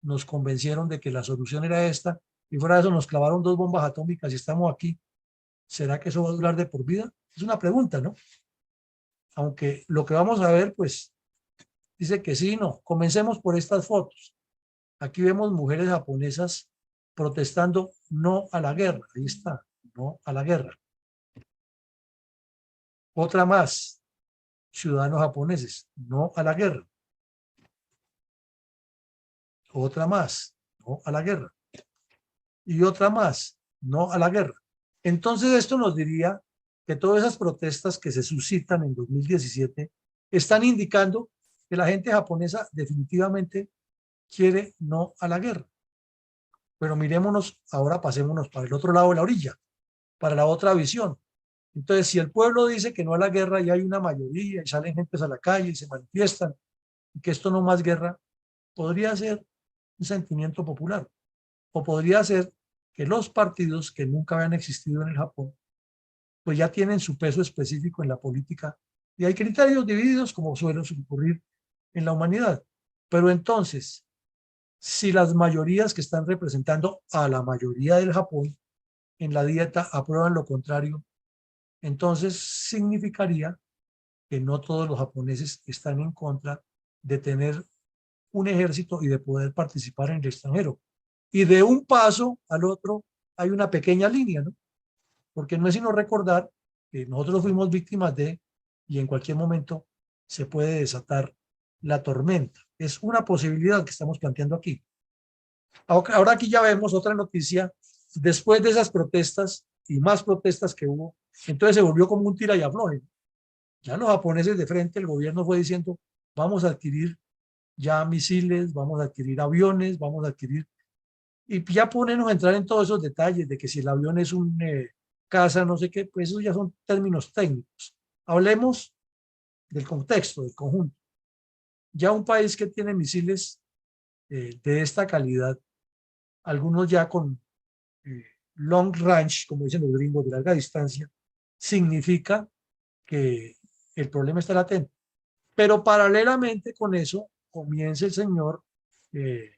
nos convencieron de que la solución era esta, y fuera de eso nos clavaron 2 bombas atómicas y estamos aquí. ¿Será que eso va a durar de por vida? Es una pregunta, ¿no? Aunque lo que vamos a ver, pues, dice que sí, no. Comencemos por estas fotos. Aquí vemos mujeres japonesas protestando no a la guerra. Ahí está, no a la guerra. Otra más, ciudadanos japoneses, no a la guerra. Otra más, no a la guerra. Y otra más, no a la guerra. Entonces esto nos diría que todas esas protestas que se suscitan en 2017 están indicando que la gente japonesa definitivamente quiere no a la guerra. Pero mirémonos, ahora pasémonos para el otro lado de la orilla, para la otra visión. Entonces, si el pueblo dice que no a la guerra y hay una mayoría y salen gentes a la calle y se manifiestan y que esto no más guerra, podría ser un sentimiento popular o podría ser que los partidos que nunca habían existido en el Japón, pues ya tienen su peso específico en la política y hay criterios divididos como suele ocurrir en la humanidad. Pero entonces, si las mayorías que están representando a la mayoría del Japón en la dieta aprueban lo contrario, entonces significaría que no todos los japoneses están en contra de tener un ejército y de poder participar en el extranjero. Y de un paso al otro hay una pequeña línea, ¿no? Porque no es sino recordar que nosotros fuimos víctimas de, y en cualquier momento se puede desatar la tormenta. Es una posibilidad que estamos planteando aquí. Ahora aquí ya vemos otra noticia. Después de esas protestas y más protestas que hubo, entonces se volvió como un tira y afloje. Ya los japoneses de frente, el gobierno fue diciendo, vamos a adquirir ya misiles, vamos a adquirir aviones, vamos a adquirir... Y ya ponernos a entrar en todos esos detalles de que si el avión es un caza, no sé qué, pues esos ya son términos técnicos. Hablemos del contexto, del conjunto. Ya un país que tiene misiles de esta calidad, algunos ya con long range, como dicen los gringos, de larga distancia, significa que el problema está latente. Pero paralelamente con eso, comienza el señor de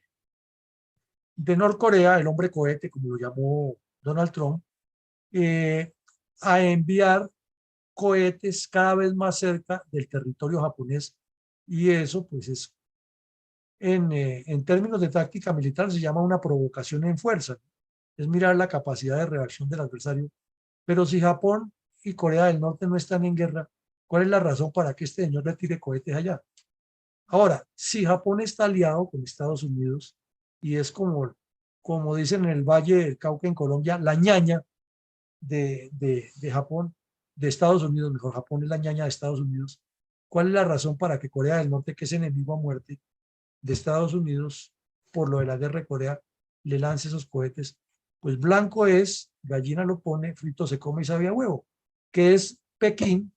Norcorea, el hombre cohete, como lo llamó Donald Trump, eh, a enviar cohetes cada vez más cerca del territorio japonés. Y eso, pues, es en términos de táctica militar, se llama una provocación en fuerza. Es mirar la capacidad de reacción del adversario. Pero si Japón y Corea del Norte no están en guerra, ¿cuál es la razón para que este señor le tire cohetes allá? Ahora, si Japón está aliado con Estados Unidos y es como dicen en el Valle del Cauca en Colombia, la ñaña de Japón, de Estados Unidos, mejor Japón es la ñaña de Estados Unidos, ¿cuál es la razón para que Corea del Norte, que es enemigo a muerte de Estados Unidos por lo de la guerra de Corea, le lance esos cohetes? Pues blanco es, gallina lo pone, frito se come y sabe a huevo, que es Pekín,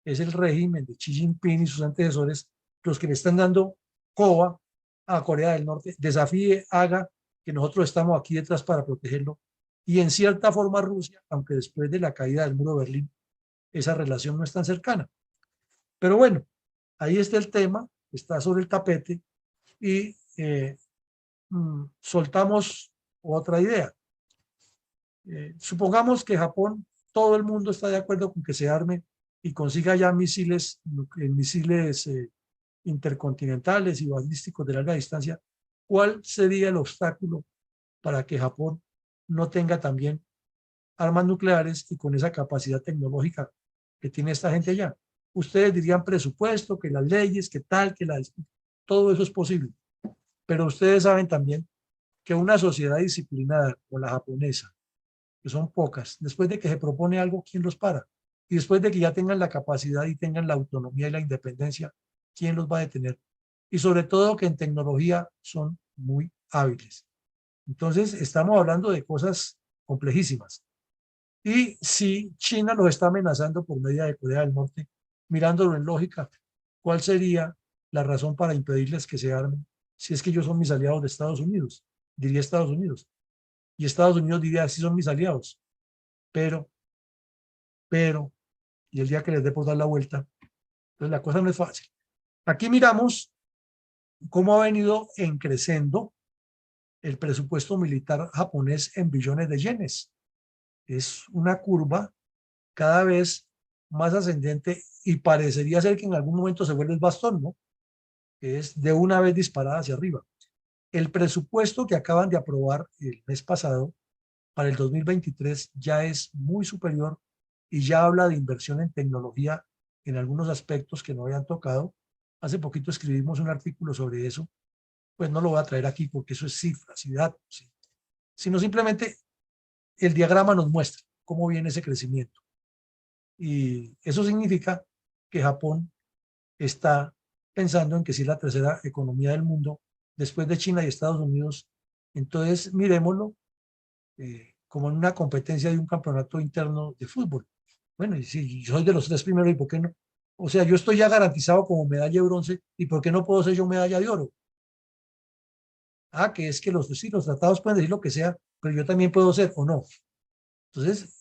es el régimen de Xi Jinping y sus antecesores los que le están dando coba a Corea del Norte, desafíe, haga que nosotros estamos aquí detrás para protegerlo. Y en cierta forma Rusia, aunque después de la caída del muro de Berlín, esa relación no es tan cercana. Pero bueno, ahí está el tema, está sobre el tapete y soltamos otra idea. Supongamos que Japón, todo el mundo está de acuerdo con que se arme y consiga ya misiles intercontinentales y balísticos de larga distancia. ¿Cuál sería el obstáculo para que Japón no tenga también armas nucleares y con esa capacidad tecnológica que tiene esta gente allá? Ustedes dirían presupuesto, que las leyes, que tal, todo eso es posible. Pero ustedes saben también que una sociedad disciplinada como la japonesa, que son pocas, después de que se propone algo, ¿quién los para? Y después de que ya tengan la capacidad y tengan la autonomía y la independencia, ¿quién los va a detener? Y sobre todo que en tecnología son muy hábiles. Entonces, estamos hablando de cosas complejísimas. Y si China los está amenazando por medio de Corea del Norte, mirándolo en lógica, ¿cuál sería la razón para impedirles que se armen? Si es que ellos son mis aliados de Estados Unidos, diría Estados Unidos. Y Estados Unidos diría, sí son mis aliados, pero, pero, y el día que les dé por dar la vuelta, entonces la cosa no es fácil. Aquí miramos cómo ha venido creciendo el presupuesto militar japonés en billones de yenes. Es una curva cada vez más ascendente y parecería ser que en algún momento se vuelve el bastón, ¿no? Que es de una vez disparada hacia arriba. El presupuesto que acaban de aprobar el mes pasado para el 2023 ya es muy superior y ya habla de inversión en tecnología en algunos aspectos que no habían tocado. Hace poquito escribimos un artículo sobre eso, pues no lo voy a traer aquí porque eso es cifras y datos, ¿sí? Sino simplemente el diagrama nos muestra cómo viene ese crecimiento. Y eso significa que Japón está pensando en que si es la tercera economía del mundo, después de China y Estados Unidos. Entonces, miremoslo como en una competencia de un campeonato interno de fútbol. Bueno, y si yo soy de los tres primeros, ¿y por qué no? O sea, yo estoy ya garantizado como medalla de bronce, ¿y por qué no puedo ser yo medalla de oro? Ah, que es que sí, los tratados pueden decir lo que sea, pero yo también puedo ser o no. Entonces,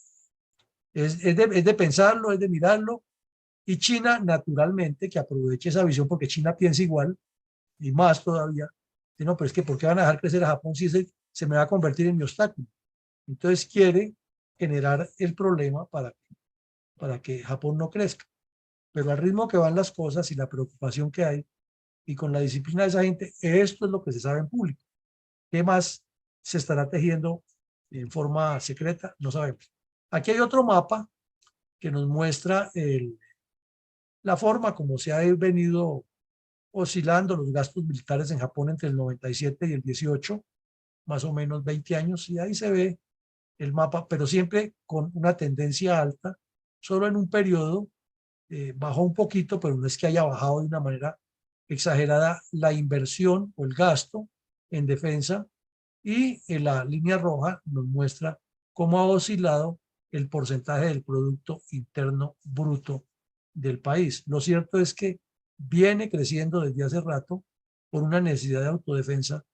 es de pensarlo, es de mirarlo, y China, naturalmente, que aproveche esa visión, porque China piensa igual, y más todavía, no, pero es que ¿por qué van a dejar crecer a Japón si se me va a convertir en mi obstáculo? Entonces quiere generar el problema para que Japón no crezca. Pero al ritmo que van las cosas y la preocupación que hay, y con la disciplina de esa gente, esto es lo que se sabe en público. ¿Qué más se estará tejiendo en forma secreta? No sabemos. Aquí hay otro mapa que nos muestra la forma como se ha venido oscilando los gastos militares en Japón entre el 97 y el 18, más o menos 20 años, y ahí se ve el mapa, pero siempre con una tendencia alta, solo en un periodo bajó un poquito, pero no es que haya bajado de una manera exagerada la inversión o el gasto en defensa, y en la línea roja nos muestra cómo ha oscilado el porcentaje del Producto Interno Bruto del país. Lo cierto es que viene creciendo desde hace rato por una necesidad de autodefensa,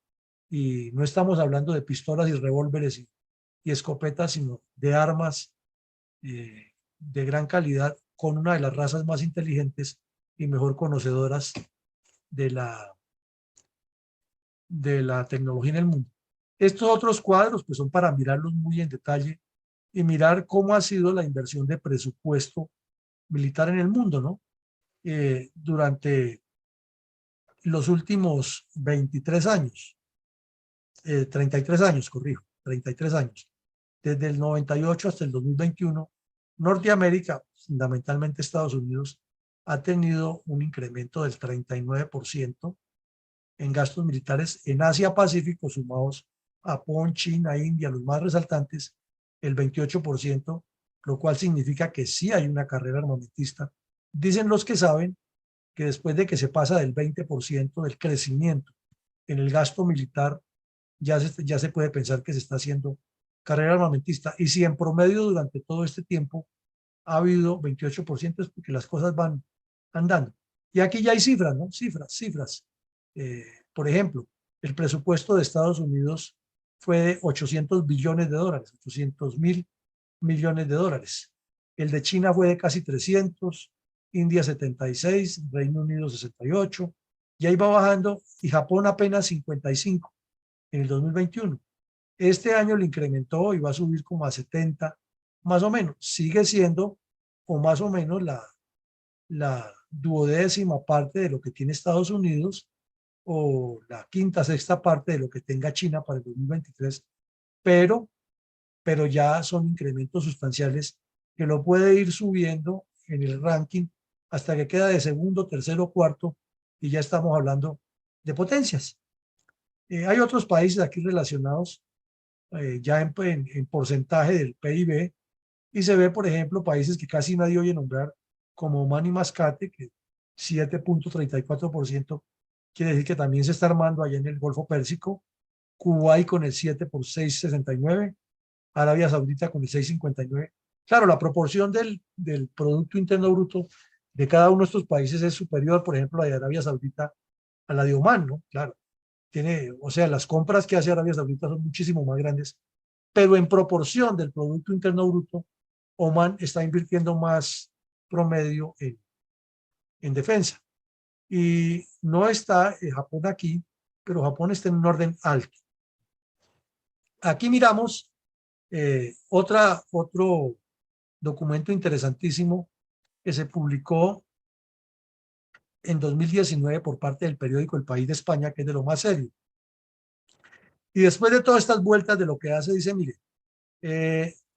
y no estamos hablando de pistolas y revólveres y escopetas, sino de armas de gran calidad con una de las razas más inteligentes y mejor conocedoras de de la tecnología en el mundo. Estos otros cuadros pues son para mirarlos muy en detalle y mirar cómo ha sido la inversión de presupuesto militar en el mundo, ¿no? Durante los últimos 23 años, 33 años, corrijo, 33 años, desde el 98 hasta el 2021, Norteamérica, fundamentalmente Estados Unidos, ha tenido un incremento del 39% en gastos militares. En Asia-Pacífico, sumados Japón, China, India, los más resaltantes, el 28%, lo cual significa que sí hay una carrera armamentista. Dicen los que saben que después de que se pasa del 20% del crecimiento en el gasto militar, ya se puede pensar que se está haciendo carrera armamentista. Y si en promedio durante todo este tiempo ha habido 28%, es porque las cosas van andando. Y aquí ya hay cifras, ¿no? Cifras. Por ejemplo, el presupuesto de Estados Unidos fue de 800 billones de dólares, 800.000 millones de dólares. El de China fue de casi 300, India 76, Reino Unido 68, y ahí va bajando, y Japón apenas 55 en el 2021. Este año lo incrementó y va a subir como a 70, más o menos. Sigue siendo, o más o menos, la duodécima parte de lo que tiene Estados Unidos, o la quinta, sexta parte de lo que tenga China para el 2023, pero, pero ya son incrementos sustanciales que lo puede ir subiendo en el ranking hasta que queda de segundo, tercero, cuarto, y ya estamos hablando de potencias. Hay otros países aquí relacionados ya en porcentaje del PIB, y se ve, por ejemplo, países que casi nadie oye nombrar, como Oman y Mascate, que 7.34%, quiere decir que también se está armando allá en el Golfo Pérsico. Kuwait con el 7 por 6.69, Arabia Saudita con el 6.59. Claro, la proporción del Producto Interno Bruto de cada uno de estos países es superior, por ejemplo, la de Arabia Saudita a la de Oman, ¿no? Claro, o sea, las compras que hace Arabia Saudita son muchísimo más grandes, pero en proporción del Producto Interno Bruto, Oman está invirtiendo más promedio en defensa. Y no está Japón aquí, pero Japón está en un orden alto. Aquí miramos otro documento interesantísimo que se publicó en 2019 por parte del periódico El País de España, que es de lo más serio. Y después de todas estas vueltas de lo que hace, dice, mire,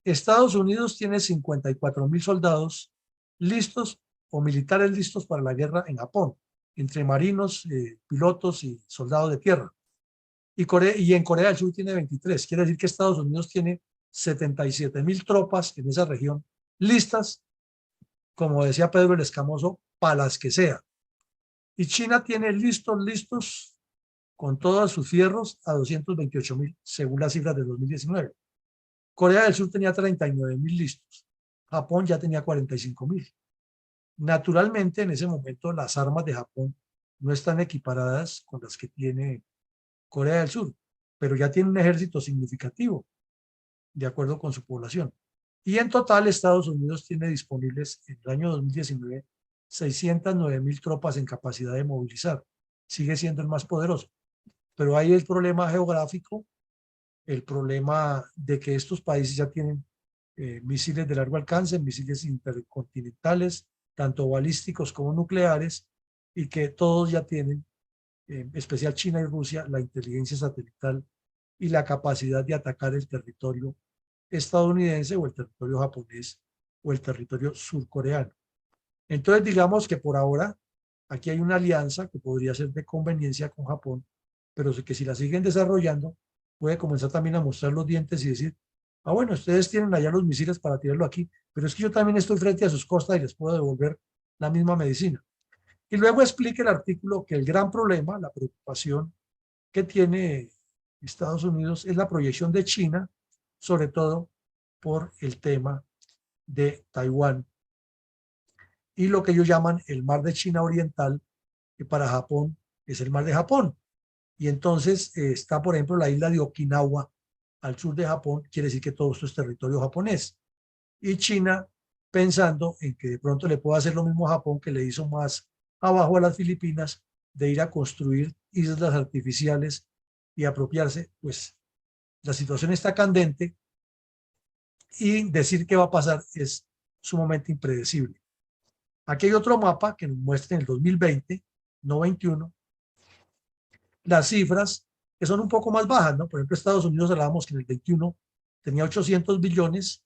Estados Unidos tiene 54.000 soldados listos o militares listos para la guerra en Japón, entre marinos, pilotos y soldados de tierra. Y en Corea del Sur tiene 23. Quiere decir que Estados Unidos tiene 77.000 tropas en esa región listas como decía Pedro el Escamoso, para las que sea. Y China tiene listos, con todos sus fierros, a 228.000, según las cifras de 2019. Corea del Sur tenía 39.000 listos. Japón ya tenía 45.000. Naturalmente, en ese momento, las armas de Japón no están equiparadas con las que tiene Corea del Sur, pero ya tiene un ejército significativo, de acuerdo con su población. Y en total, Estados Unidos tiene disponibles en el año 2019 609.000 tropas en capacidad de movilizar. Sigue siendo el más poderoso. Pero hay el problema geográfico, el problema de que estos países ya tienen misiles de largo alcance, misiles intercontinentales, tanto balísticos como nucleares, y que todos ya tienen, en especial China y Rusia, la inteligencia satelital y la capacidad de atacar el territorio estadounidense o el territorio japonés o el territorio surcoreano. Entonces, digamos que por ahora aquí hay una alianza que podría ser de conveniencia con Japón, pero que si la siguen desarrollando, puede comenzar también a mostrar los dientes y decir, ah, bueno, ustedes tienen allá los misiles para tirarlo aquí, pero es que yo también estoy frente a sus costas y les puedo devolver la misma medicina. Y luego explica el artículo que el gran problema, la preocupación que tiene Estados Unidos es la proyección de China, sobre todo por el tema de Taiwán y lo que ellos llaman el mar de China Oriental, que para Japón es el mar de Japón. Y entonces está, por ejemplo, la isla de Okinawa al sur de Japón, quiere decir que todo esto es territorio japonés. Y China pensando en que de pronto le pueda hacer lo mismo a Japón que le hizo más abajo a las Filipinas, de ir a construir islas artificiales y apropiarse, pues la situación está candente y decir qué va a pasar es sumamente impredecible. Aquí hay otro mapa que nos muestra en el 2020, no 21, las cifras que son un poco más bajas, ¿no? Por ejemplo, Estados Unidos hablábamos que en el 21 tenía 800 billones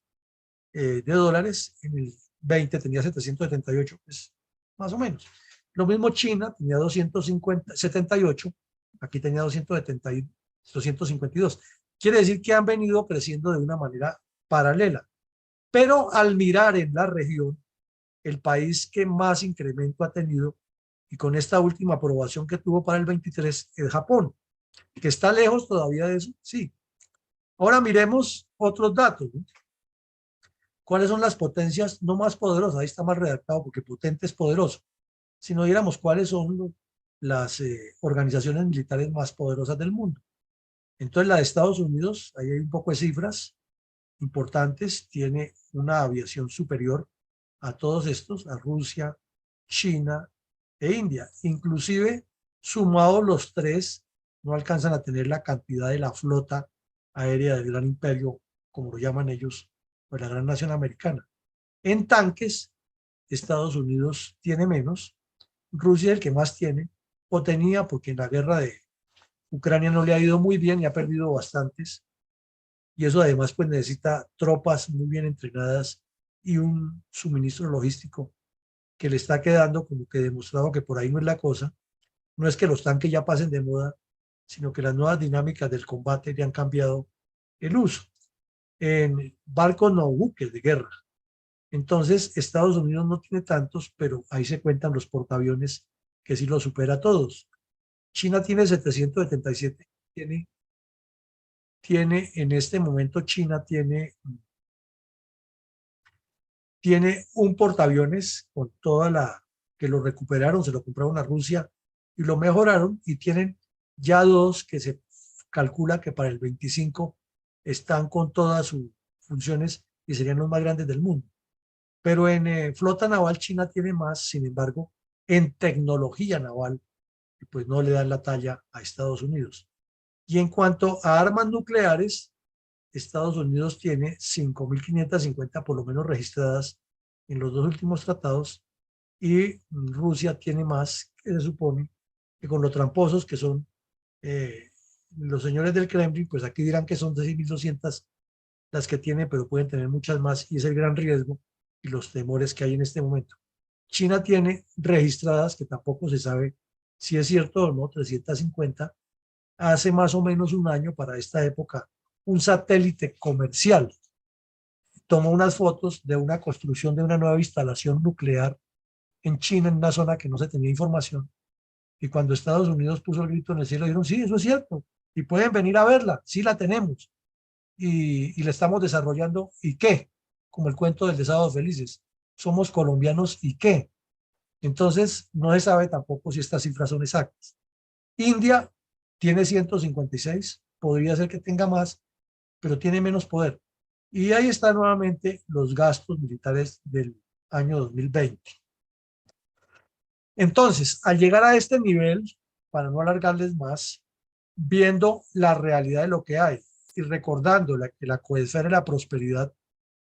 de dólares, en el 20 tenía 778, pues más o menos. Lo mismo China, tenía 278, aquí tenía 252. Quiere decir que han venido creciendo de una manera paralela. Pero al mirar en la región, el país que más incremento ha tenido, y con esta última aprobación que tuvo para el 23, es Japón, que está lejos todavía de eso, sí. Ahora miremos otros datos, ¿no? ¿Cuáles son las potencias no más poderosas? Ahí está mal redactado porque potente es poderoso. Si no diéramos cuáles son las organizaciones militares más poderosas del mundo. Entonces la de Estados Unidos, ahí hay un poco de cifras importantes, tiene una aviación superior a todos estos, a Rusia, China e India. Inclusive, sumados los tres, no alcanzan a tener la cantidad de la flota aérea del gran imperio, como lo llaman ellos, pues la gran nación americana. En tanques, Estados Unidos tiene menos, Rusia es el que más tiene, o tenía, porque en la guerra de Ucrania no le ha ido muy bien y ha perdido bastantes, y eso además pues necesita tropas muy bien entrenadas y un suministro logístico que le está quedando como que demostrado que por ahí no es la cosa. No es que los tanques ya pasen de moda, sino que las nuevas dinámicas del combate le han cambiado el uso. En barcos no, buques de guerra. Entonces, Estados Unidos no tiene tantos, pero ahí se cuentan los portaaviones que sí los supera a todos. China tiene 777, tiene en este momento China tiene un portaaviones con toda la, que lo recuperaron, se lo compraron a Rusia y lo mejoraron, y tienen ya dos que se calcula que para el 25 están con todas sus funciones y serían los más grandes del mundo. Pero en flota naval China tiene más, sin embargo, en tecnología naval, pues no le dan la talla a Estados Unidos. Y en cuanto a armas nucleares, Estados Unidos tiene 5.550 por lo menos registradas en los dos últimos tratados, y Rusia tiene más, que se supone que con los tramposos que son eh, los señores del Kremlin, pues aquí dirán que son de 6.200 las que tiene, pero pueden tener muchas más, y es el gran riesgo y los temores que hay en este momento. China tiene registradas, que tampoco se sabe si es cierto o no, 350, hace más o menos un año para esta época, un satélite comercial tomó unas fotos de una construcción de una nueva instalación nuclear en China, en una zona que no se tenía información. Y cuando Estados Unidos puso el grito en el cielo, dijeron, sí, eso es cierto, y pueden venir a verla, sí la tenemos, y la estamos desarrollando, ¿y qué? Como el cuento del de Sábados Felices, somos colombianos, ¿y qué? Entonces, no se sabe tampoco si estas cifras son exactas. India tiene 156, podría ser que tenga más, pero tiene menos poder. Y ahí están nuevamente los gastos militares del año 2020. Entonces, al llegar a este nivel, para no alargarles más, viendo la realidad de lo que hay y recordando que la coesfera y la prosperidad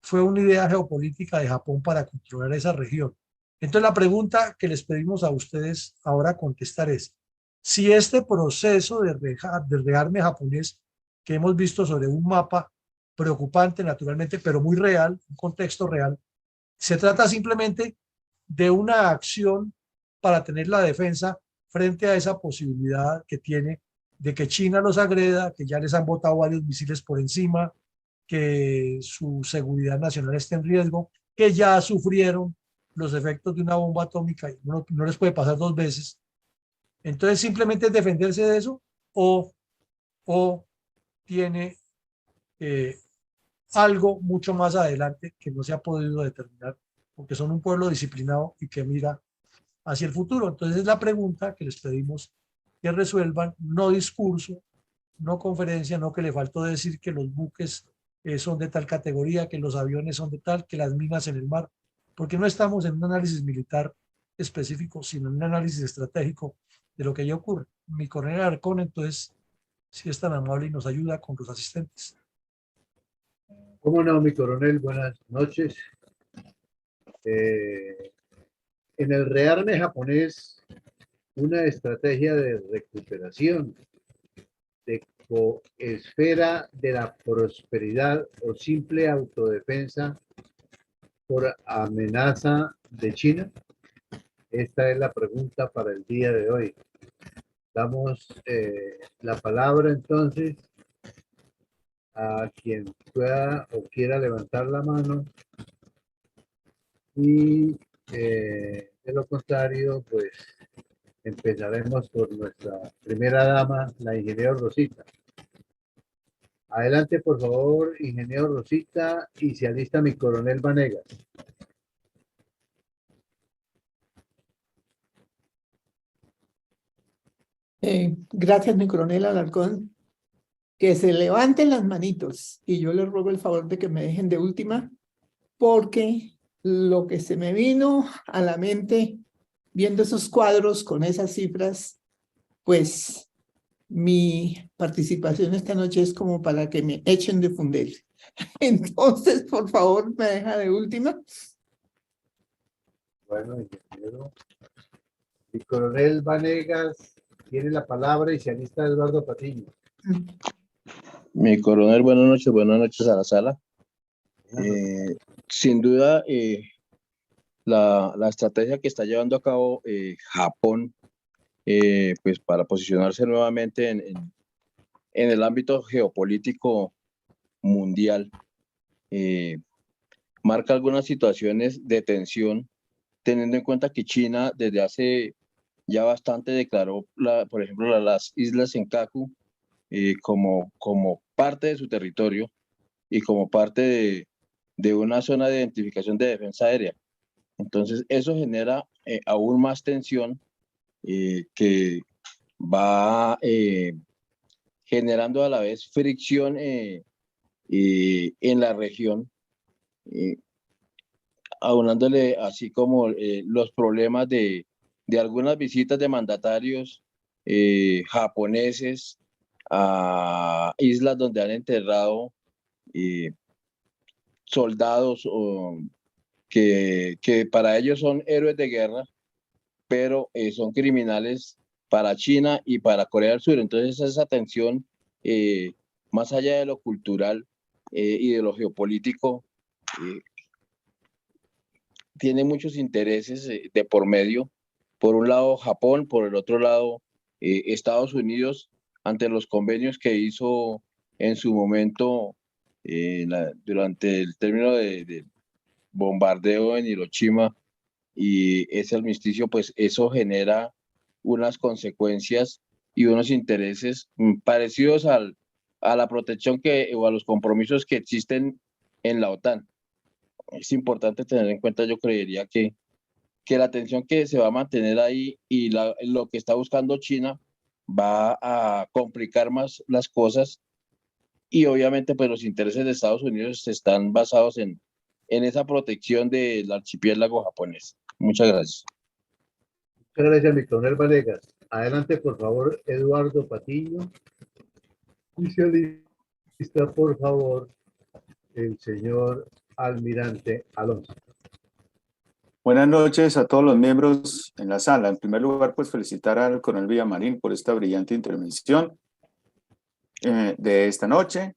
fue una idea geopolítica de Japón para controlar esa región. Entonces, la pregunta que les pedimos a ustedes ahora contestar es, si este proceso de rearme japonés que hemos visto sobre un mapa preocupante naturalmente, pero muy real, un contexto real, se trata simplemente de una acción para tener la defensa frente a esa posibilidad que tiene de que China los agreda, que ya les han botado varios misiles por encima, que su seguridad nacional esté en riesgo, que ya sufrieron los efectos de una bomba atómica y no les puede pasar dos veces. Entonces simplemente es defenderse de eso o, o tiene eh, algo mucho más adelante que no se ha podido determinar, porque son un pueblo disciplinado y que mira hacia el futuro. Entonces es la pregunta que les pedimos que resuelvan, no discurso, no conferencia, no que le faltó decir que los buques son de tal categoría, que los aviones son de tal, que las minas en el mar, porque no estamos en un análisis militar específico, sino en un análisis estratégico de lo que ya ocurre. Mi coronel Arcón, entonces, si es tan amable y nos ayuda con los asistentes. ¿Cómo no, mi coronel? Buenas noches. Eh, en el rearme japonés, una estrategia de recuperación, de coesfera de la prosperidad o simple autodefensa por amenaza de China. Esta es la pregunta para el día de hoy. Damos la palabra entonces a quien pueda o quiera levantar la mano y de lo contrario, pues empezaremos por nuestra primera dama, la ingeniera Rosita. Adelante, por favor, ingeniero Rosita, y se alista mi coronel Vanegas. Gracias, mi coronel Alarcón. Que se levanten las manitos y yo les ruego el favor de que me dejen de última, porque lo que se me vino a la mente viendo esos cuadros con esas cifras, pues mi participación esta noche es como para que me echen de fundel. Entonces, por favor, me deja de última. Bueno, ingeniero. Mi coronel Vanegas tiene la palabra y se alista Eduardo Patiño. Mi coronel, buenas noches a la sala. Sin duda, la estrategia que está llevando a cabo Japón, pues para posicionarse nuevamente en el ámbito geopolítico mundial, marca algunas situaciones de tensión, teniendo en cuenta que China desde hace ya bastante declaró, por ejemplo, las islas Senkaku como parte de su territorio y como parte de una zona de identificación de defensa aérea. Entonces, eso genera aún más tensión que va generando a la vez fricción en la región, eh, aunándole así como los problemas de algunas visitas de mandatarios japoneses a islas donde han enterrado soldados que para ellos son héroes de guerra, pero son criminales para China y para Corea del Sur. Entonces esa tensión, más allá de lo cultural y de lo geopolítico, eh, tiene muchos intereses de por medio. Por un lado Japón, por el otro lado Estados Unidos, ante los convenios que hizo en su momento durante el término de bombardeo en Hiroshima y ese armisticio, pues eso genera unas consecuencias y unos intereses parecidos a la protección o a los compromisos que existen en la OTAN. Es importante tener en cuenta, yo creería que la tensión que se va a mantener ahí y lo que está buscando China va a complicar más las cosas y obviamente pues los intereses de Estados Unidos están basados en esa protección del archipiélago japonés. Muchas gracias. Muchas gracias, mi coronel Valegas. Adelante, por favor, Eduardo Patiño. Y se alista, por favor, el señor almirante Alonso. Buenas noches a todos los miembros en la sala. En primer lugar, pues felicitar al coronel Villamarín por esta brillante intervención de esta noche.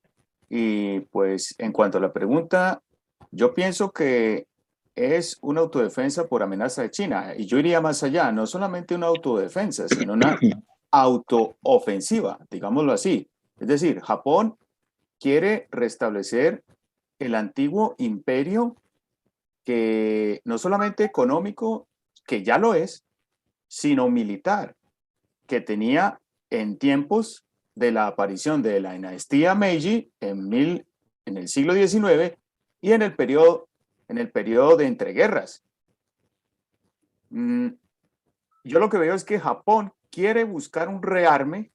Y pues en cuanto a la pregunta, yo pienso que es una autodefensa por amenaza de China. Y yo iría más allá, no solamente una autodefensa, sino una autoofensiva, digámoslo así. Es decir, Japón quiere restablecer el antiguo imperio que no solamente económico, que ya lo es, sino militar, que tenía en tiempos de la aparición de la dinastía Meiji en el siglo XIX y en el periodo de entreguerras. Yo lo que veo es que Japón quiere buscar un rearme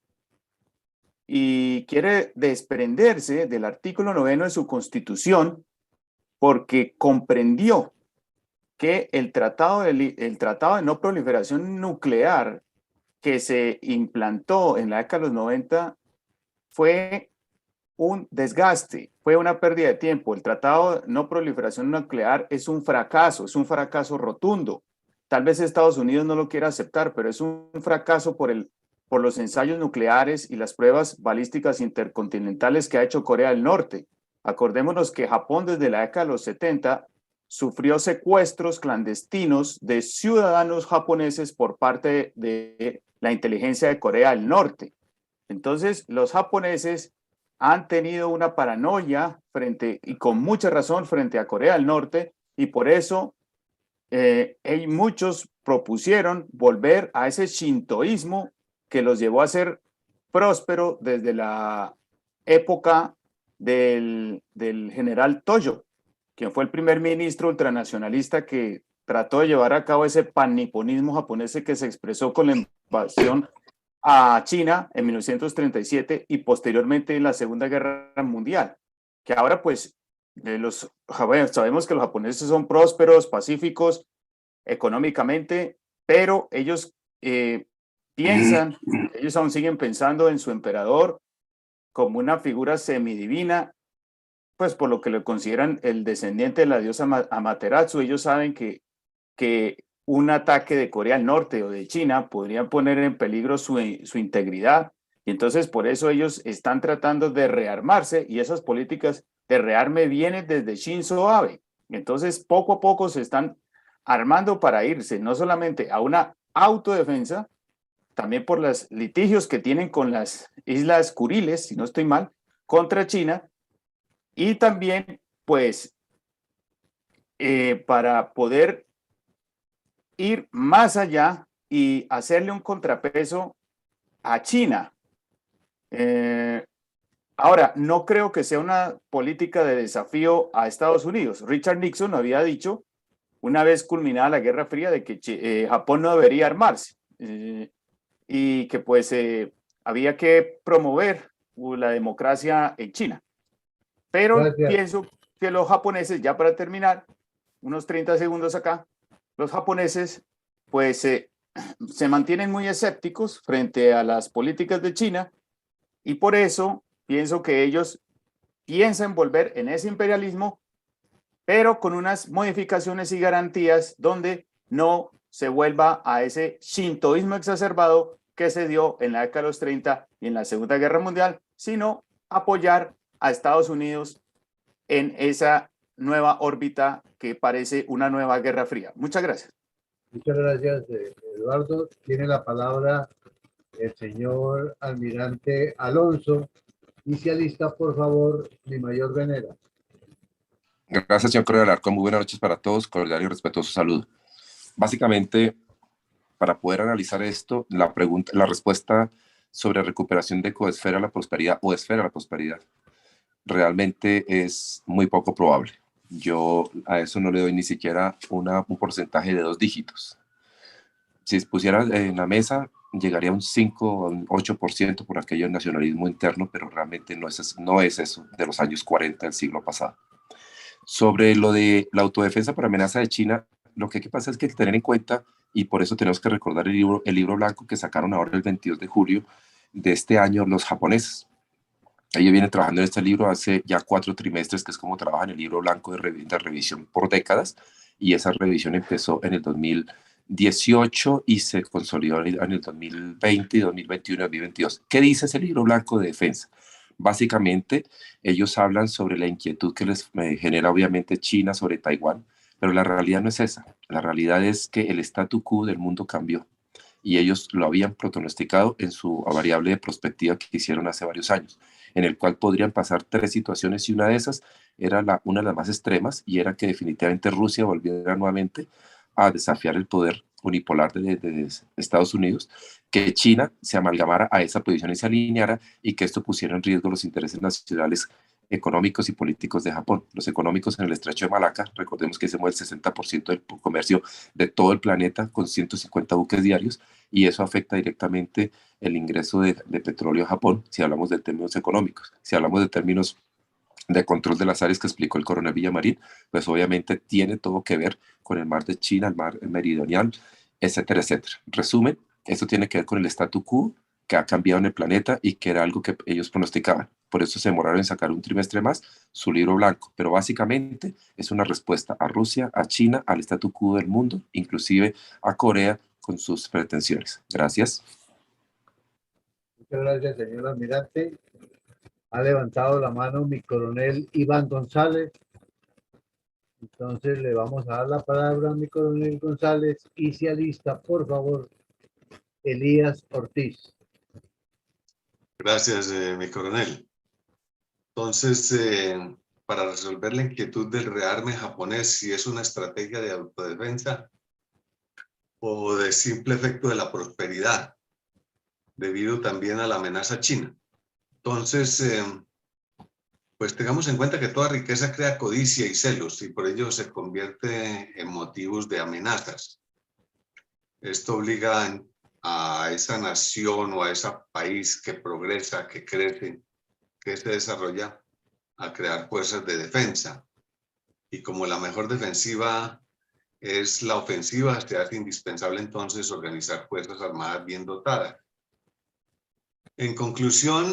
y quiere desprenderse del artículo 9 de su constitución porque comprendió que el tratado de no proliferación nuclear que se implantó en la década de los 90 fue un desgaste, fue una pérdida de tiempo. El tratado de no proliferación nuclear es un fracaso rotundo. Tal vez Estados Unidos no lo quiera aceptar, pero es un fracaso por los ensayos nucleares y las pruebas balísticas intercontinentales que ha hecho Corea del Norte. Acordémonos que Japón desde la década de los 70 sufrió secuestros clandestinos de ciudadanos japoneses por parte de la inteligencia de Corea del Norte. Entonces, los japoneses han tenido una paranoia y con mucha razón frente a Corea del Norte y por eso muchos propusieron volver a ese shintoísmo que los llevó a ser próspero desde la época del general Toyo, quien fue el primer ministro ultranacionalista que trató de llevar a cabo ese panniponismo japonés que se expresó con la invasión a China en 1937 y posteriormente en la Segunda Guerra Mundial, que ahora pues sabemos que los japoneses son prósperos, pacíficos económicamente, pero ellos ellos aún siguen pensando en su emperador como una figura semidivina, pues por lo que lo consideran el descendiente de la diosa Amaterasu. Ellos saben que un ataque de Corea del Norte o de China podría poner en peligro su integridad, y entonces por eso ellos están tratando de rearmarse, y esas políticas de rearme vienen desde Shinzo Abe. Entonces poco a poco se están armando para irse no solamente a una autodefensa, también por los litigios que tienen con las Islas Kuriles, si no estoy mal, contra China, y también pues para poder ir más allá y hacerle un contrapeso a China. Ahora, no creo que sea una política de desafío a Estados Unidos. Richard Nixon había dicho, una vez culminada la Guerra Fría, de que Japón no debería armarse y que pues había que promover la democracia en China. Pero Gracias. pienso que los japoneses, ya para terminar, unos 30 segundos acá, los japoneses pues se mantienen muy escépticos frente a las políticas de China y por eso pienso que ellos piensan volver en ese imperialismo, pero con unas modificaciones y garantías donde no se vuelva a ese shintoísmo exacerbado que se dio en la década de los 30 y en la Segunda Guerra Mundial, sino apoyar a Estados Unidos en esa nueva órbita que parece una nueva Guerra Fría. Muchas gracias. Muchas gracias, Eduardo. Tiene la palabra el señor almirante Alonso Y se alista, por favor, mi mayor Venera. Gracias, señor Coronel Alarcón. Muy buenas noches para todos. Cordial y respetuoso saludo. Básicamente, para poder analizar esto, la respuesta sobre recuperación de Coesfera a la prosperidad o esfera a la prosperidad realmente es muy poco probable. Yo a eso no le doy ni siquiera un porcentaje de 2 dígitos. Si pusiera en la mesa, llegaría a un 5 o un 8% por aquello del nacionalismo interno, pero realmente no es eso de los años 40 del siglo pasado. Sobre lo de la autodefensa por amenaza de China, lo que pasa es que hay que tener en cuenta, y por eso tenemos que recordar el libro blanco que sacaron ahora el 22 de julio de este año los japoneses. Ellos vienen trabajando en este libro hace ya 4 trimestres, que es como trabajan el libro blanco de revisión por décadas, y esa revisión empezó en el 2018 y se consolidó en el 2020, 2021 y 2022. ¿Qué dice ese libro blanco de defensa? Básicamente, ellos hablan sobre la inquietud que les genera obviamente China sobre Taiwán, pero la realidad no es esa. La realidad es que el statu quo del mundo cambió y ellos lo habían pronosticado en su variable de prospectiva que hicieron hace varios años, en el cual podrían pasar 3 situaciones y una de esas era una de las más extremas y era que definitivamente Rusia volviera nuevamente a desafiar el poder unipolar de Estados Unidos, que China se amalgamara a esa posición y se alineara y que esto pusiera en riesgo los intereses nacionales económicos y políticos de Japón. Los económicos en el estrecho de Malaca, recordemos que se mueve el 60% del comercio de todo el planeta con 150 buques diarios y eso afecta directamente el ingreso de petróleo a Japón si hablamos de términos económicos. Si hablamos de términos de control de las áreas que explicó el coronel Villamarín, pues obviamente tiene todo que ver con el mar de China, el mar meridional, etcétera, etcétera. Resumen, esto tiene que ver con el statu quo que ha cambiado en el planeta y que era algo que ellos pronosticaban. Por eso se demoraron en sacar un trimestre más su libro blanco. Pero básicamente es una respuesta a Rusia, a China, al statu quo del mundo, inclusive a Corea con sus pretensiones. Gracias. Muchas gracias, señor almirante. Ha levantado la mano mi coronel Iván González. Entonces le vamos a dar la palabra a mi coronel González y se alista, por favor, Elías Ortiz. Gracias, mi coronel. Entonces, para resolver la inquietud del rearme japonés, si es una estrategia de autodefensa o de simple efecto de la prosperidad, debido también a la amenaza china. Entonces, pues tengamos en cuenta que toda riqueza crea codicia y celos y por ello se convierte en motivos de amenazas. Esto obliga a esa nación o a ese país que progresa, que crece, que se desarrolla, a crear fuerzas de defensa. Y como la mejor defensiva es la ofensiva, se hace indispensable entonces organizar fuerzas armadas bien dotadas. En conclusión,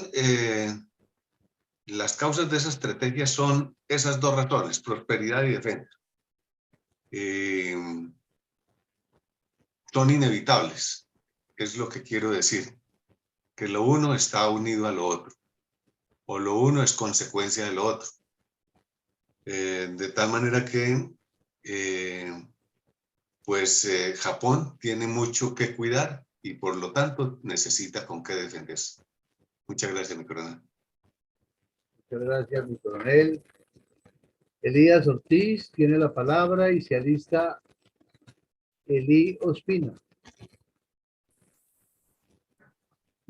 las causas de esa estrategia son esas 2 razones, prosperidad y defensa. Son inevitables, es lo que quiero decir, que lo uno está unido a lo otro, o lo uno es consecuencia de lo otro. De tal manera que, Japón tiene mucho que cuidar y por lo tanto necesita con qué defenderse. Muchas gracias, mi coronel. Muchas gracias, mi coronel. Elías Ortiz tiene la palabra y se alista Elí Ospina.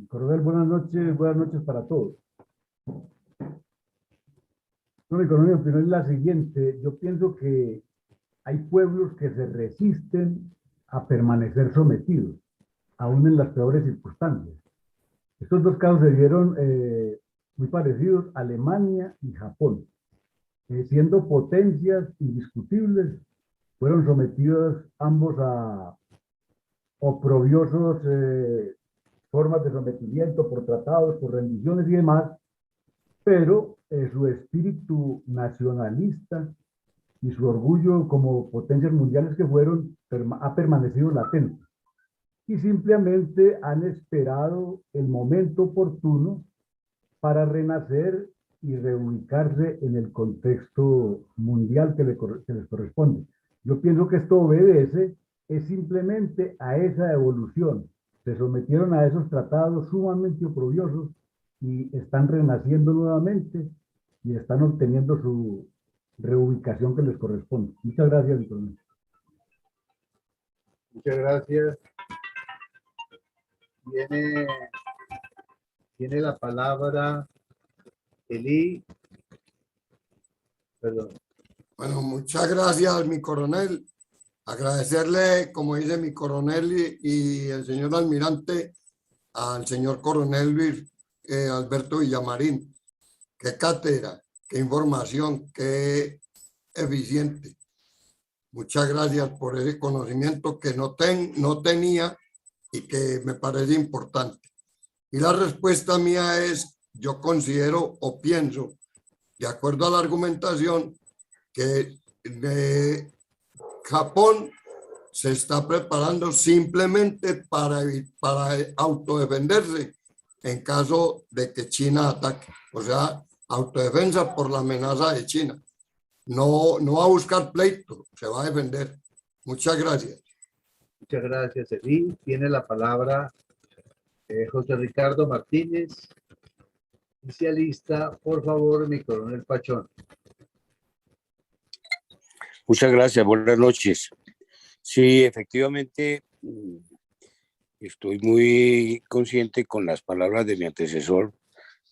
Coronel, buenas noches para todos. No, mi coronel, mi opinión es la siguiente. Yo pienso que hay pueblos que se resisten a permanecer sometidos, aún en las peores circunstancias. Estos 2 casos se dieron muy parecidos, Alemania y Japón. Siendo potencias indiscutibles, fueron sometidos ambos a oprobiosos formas de sometimiento por tratados, por rendiciones y demás, pero su espíritu nacionalista y su orgullo como potencias mundiales que fueron, ha permanecido latente. Y simplemente han esperado el momento oportuno para renacer y reubicarse en el contexto mundial que les corresponde. Yo pienso que esto obedece es simplemente a esa evolución. Se sometieron a esos tratados sumamente oprobiosos y están renaciendo nuevamente y están obteniendo su reubicación que les corresponde. Muchas gracias, mi coronel. Muchas gracias. Tiene la palabra Eli. Perdón. Bueno, muchas gracias, mi coronel. Agradecerle, como dice mi coronel y el señor almirante, al señor coronel Luis Alberto Villamarín. Qué cátedra, qué información, qué eficiente. Muchas gracias por ese conocimiento que no tenía y que me parece importante. Y la respuesta mía es, yo considero o pienso, de acuerdo a la argumentación, que Japón se está preparando simplemente para autodefenderse en caso de que China ataque. O sea, autodefensa por la amenaza de China. No va a buscar pleito, se va a defender. Muchas gracias. Muchas gracias, Eli. Tiene la palabra José Ricardo Martínez. Inicialista, por favor, mi coronel Pachón. Muchas gracias, buenas noches. Sí, efectivamente, estoy muy consciente con las palabras de mi antecesor.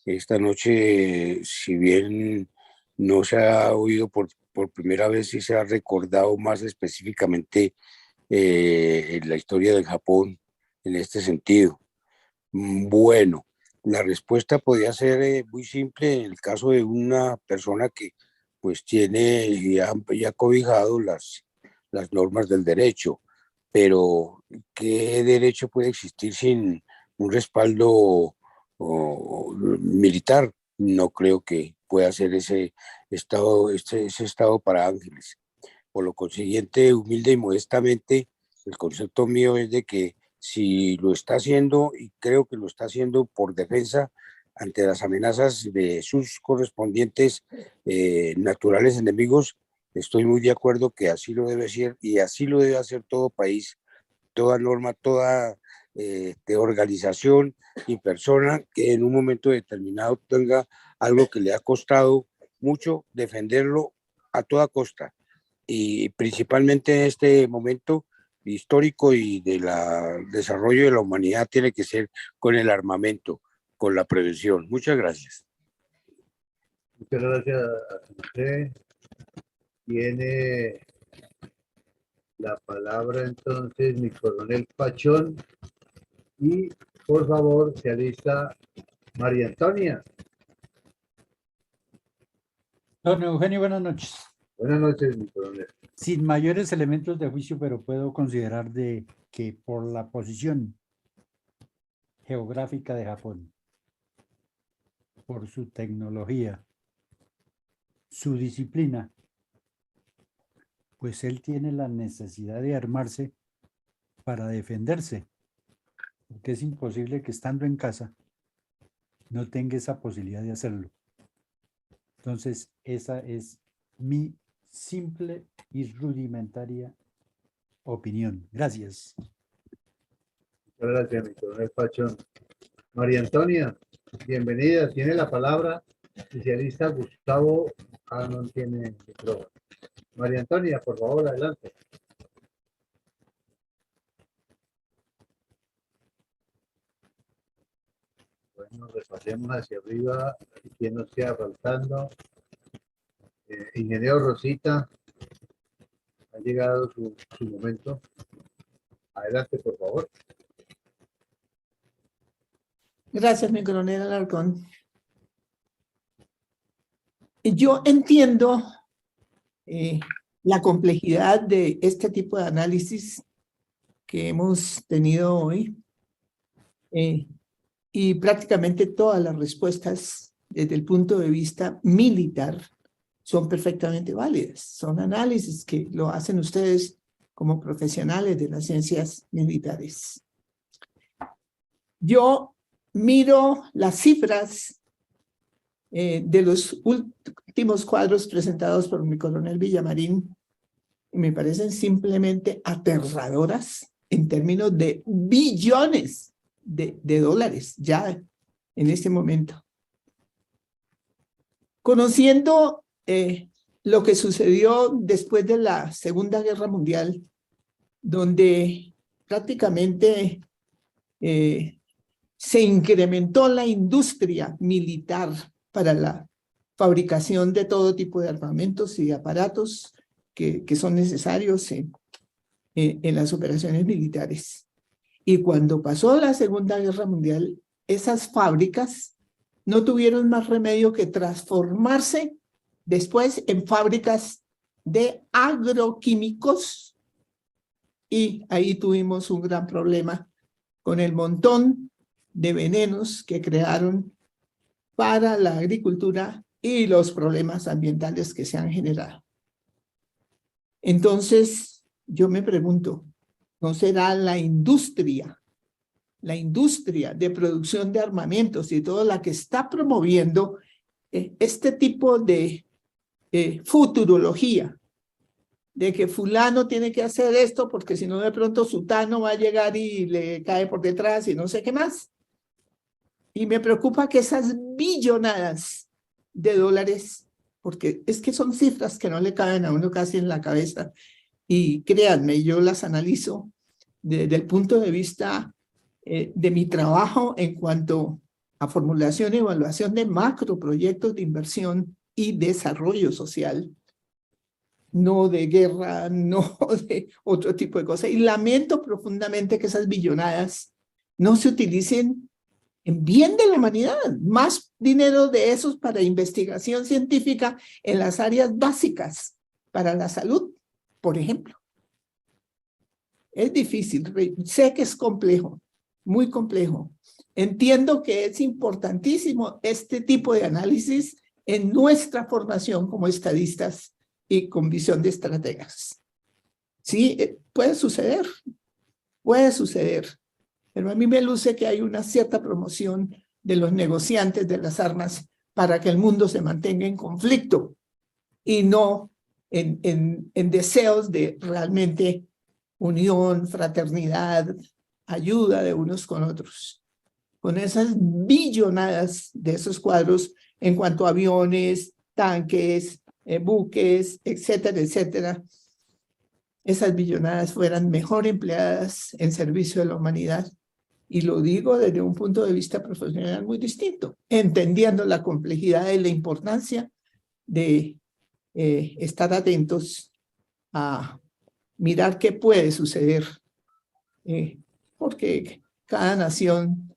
Esta noche, si bien no se ha oído por primera vez, sí se ha recordado más específicamente en la historia del Japón en este sentido. Bueno, la respuesta podría ser muy simple en el caso de una persona que pues tiene ya cobijado las normas del derecho, pero ¿qué derecho puede existir sin un respaldo militar? No creo que pueda ser ese estado para ángeles. Por lo consiguiente, humilde y modestamente, el concepto mío es de que si lo está haciendo, y creo que lo está haciendo por defensa ante las amenazas de sus correspondientes naturales enemigos, estoy muy de acuerdo que así lo debe ser y así lo debe hacer todo país, toda norma, toda de organización y persona que en un momento determinado tenga algo que le ha costado mucho defenderlo a toda costa. Y principalmente en este momento histórico y del desarrollo de la humanidad tiene que ser con el armamento, con la prevención. Muchas gracias. Muchas gracias a usted. Tiene la palabra entonces mi coronel Pachón y por favor se alista María Antonia. Don Eugenio, buenas noches. Buenas noches, mi coronel. Sin mayores elementos de juicio, pero puedo considerar de que por la posición geográfica de Japón, por su tecnología, su disciplina, pues él tiene la necesidad de armarse para defenderse, porque es imposible que estando en casa no tenga esa posibilidad de hacerlo. Entonces, esa es mi simple y rudimentaria opinión. Gracias. Muchas gracias, mi coronel Pachón. María Antonia, bienvenida. Tiene la palabra especialista Gustavo. No tiene micrófono. María Antonia, por favor, adelante. Bueno, repasemos hacia arriba. ¿Quién nos queda faltando? Ingeniero Rosita, ha llegado su momento. Adelante, por favor. Gracias, mi coronel Alarcón. Yo entiendo la complejidad de este tipo de análisis que hemos tenido hoy y prácticamente todas las respuestas desde el punto de vista militar son perfectamente válidas. Son análisis que lo hacen ustedes como profesionales de las ciencias militares. Yo miro las cifras de los últimos cuadros presentados por mi coronel Villamarín y me parecen simplemente aterradoras en términos de billones de dólares ya en este momento. Conociendo lo que sucedió después de la Segunda Guerra Mundial, donde prácticamente se incrementó la industria militar para la fabricación de todo tipo de armamentos y aparatos que son necesarios en las operaciones militares. Y cuando pasó la Segunda Guerra Mundial, esas fábricas no tuvieron más remedio que transformarse después en fábricas de agroquímicos, y ahí tuvimos un gran problema con el montón de venenos que crearon para la agricultura y los problemas ambientales que se han generado. Entonces, yo me pregunto, ¿no será la industria de producción de armamentos y toda la que está promoviendo este tipo de futurología, de que fulano tiene que hacer esto porque si no de pronto sutano va a llegar y le cae por detrás y no sé qué más? Y me preocupa que esas billonadas de dólares, porque es que son cifras que no le caben a uno casi en la cabeza, y créanme, yo las analizo desde el punto de vista de mi trabajo en cuanto a formulación y evaluación de macroproyectos de inversión y desarrollo social, no de guerra, no de otro tipo de cosas. Y lamento profundamente que esas billonadas no se utilicen en bien de la humanidad. Más dinero de esos para investigación científica en las áreas básicas para la salud, por ejemplo. Es difícil, sé que es complejo, muy complejo. Entiendo que es importantísimo este tipo de análisis en nuestra formación como estadistas y con visión de estrategas. Sí, puede suceder, pero a mí me luce que hay una cierta promoción de los negociantes de las armas para que el mundo se mantenga en conflicto y no en deseos de realmente unión, fraternidad, ayuda de unos con otros. Con esas billonadas de esos cuadros en cuanto a aviones, tanques, buques, etcétera, etcétera, esas billonadas fueran mejor empleadas en servicio de la humanidad. Y lo digo desde un punto de vista profesional muy distinto, entendiendo la complejidad y la importancia de estar atentos a mirar qué puede suceder, porque cada nación,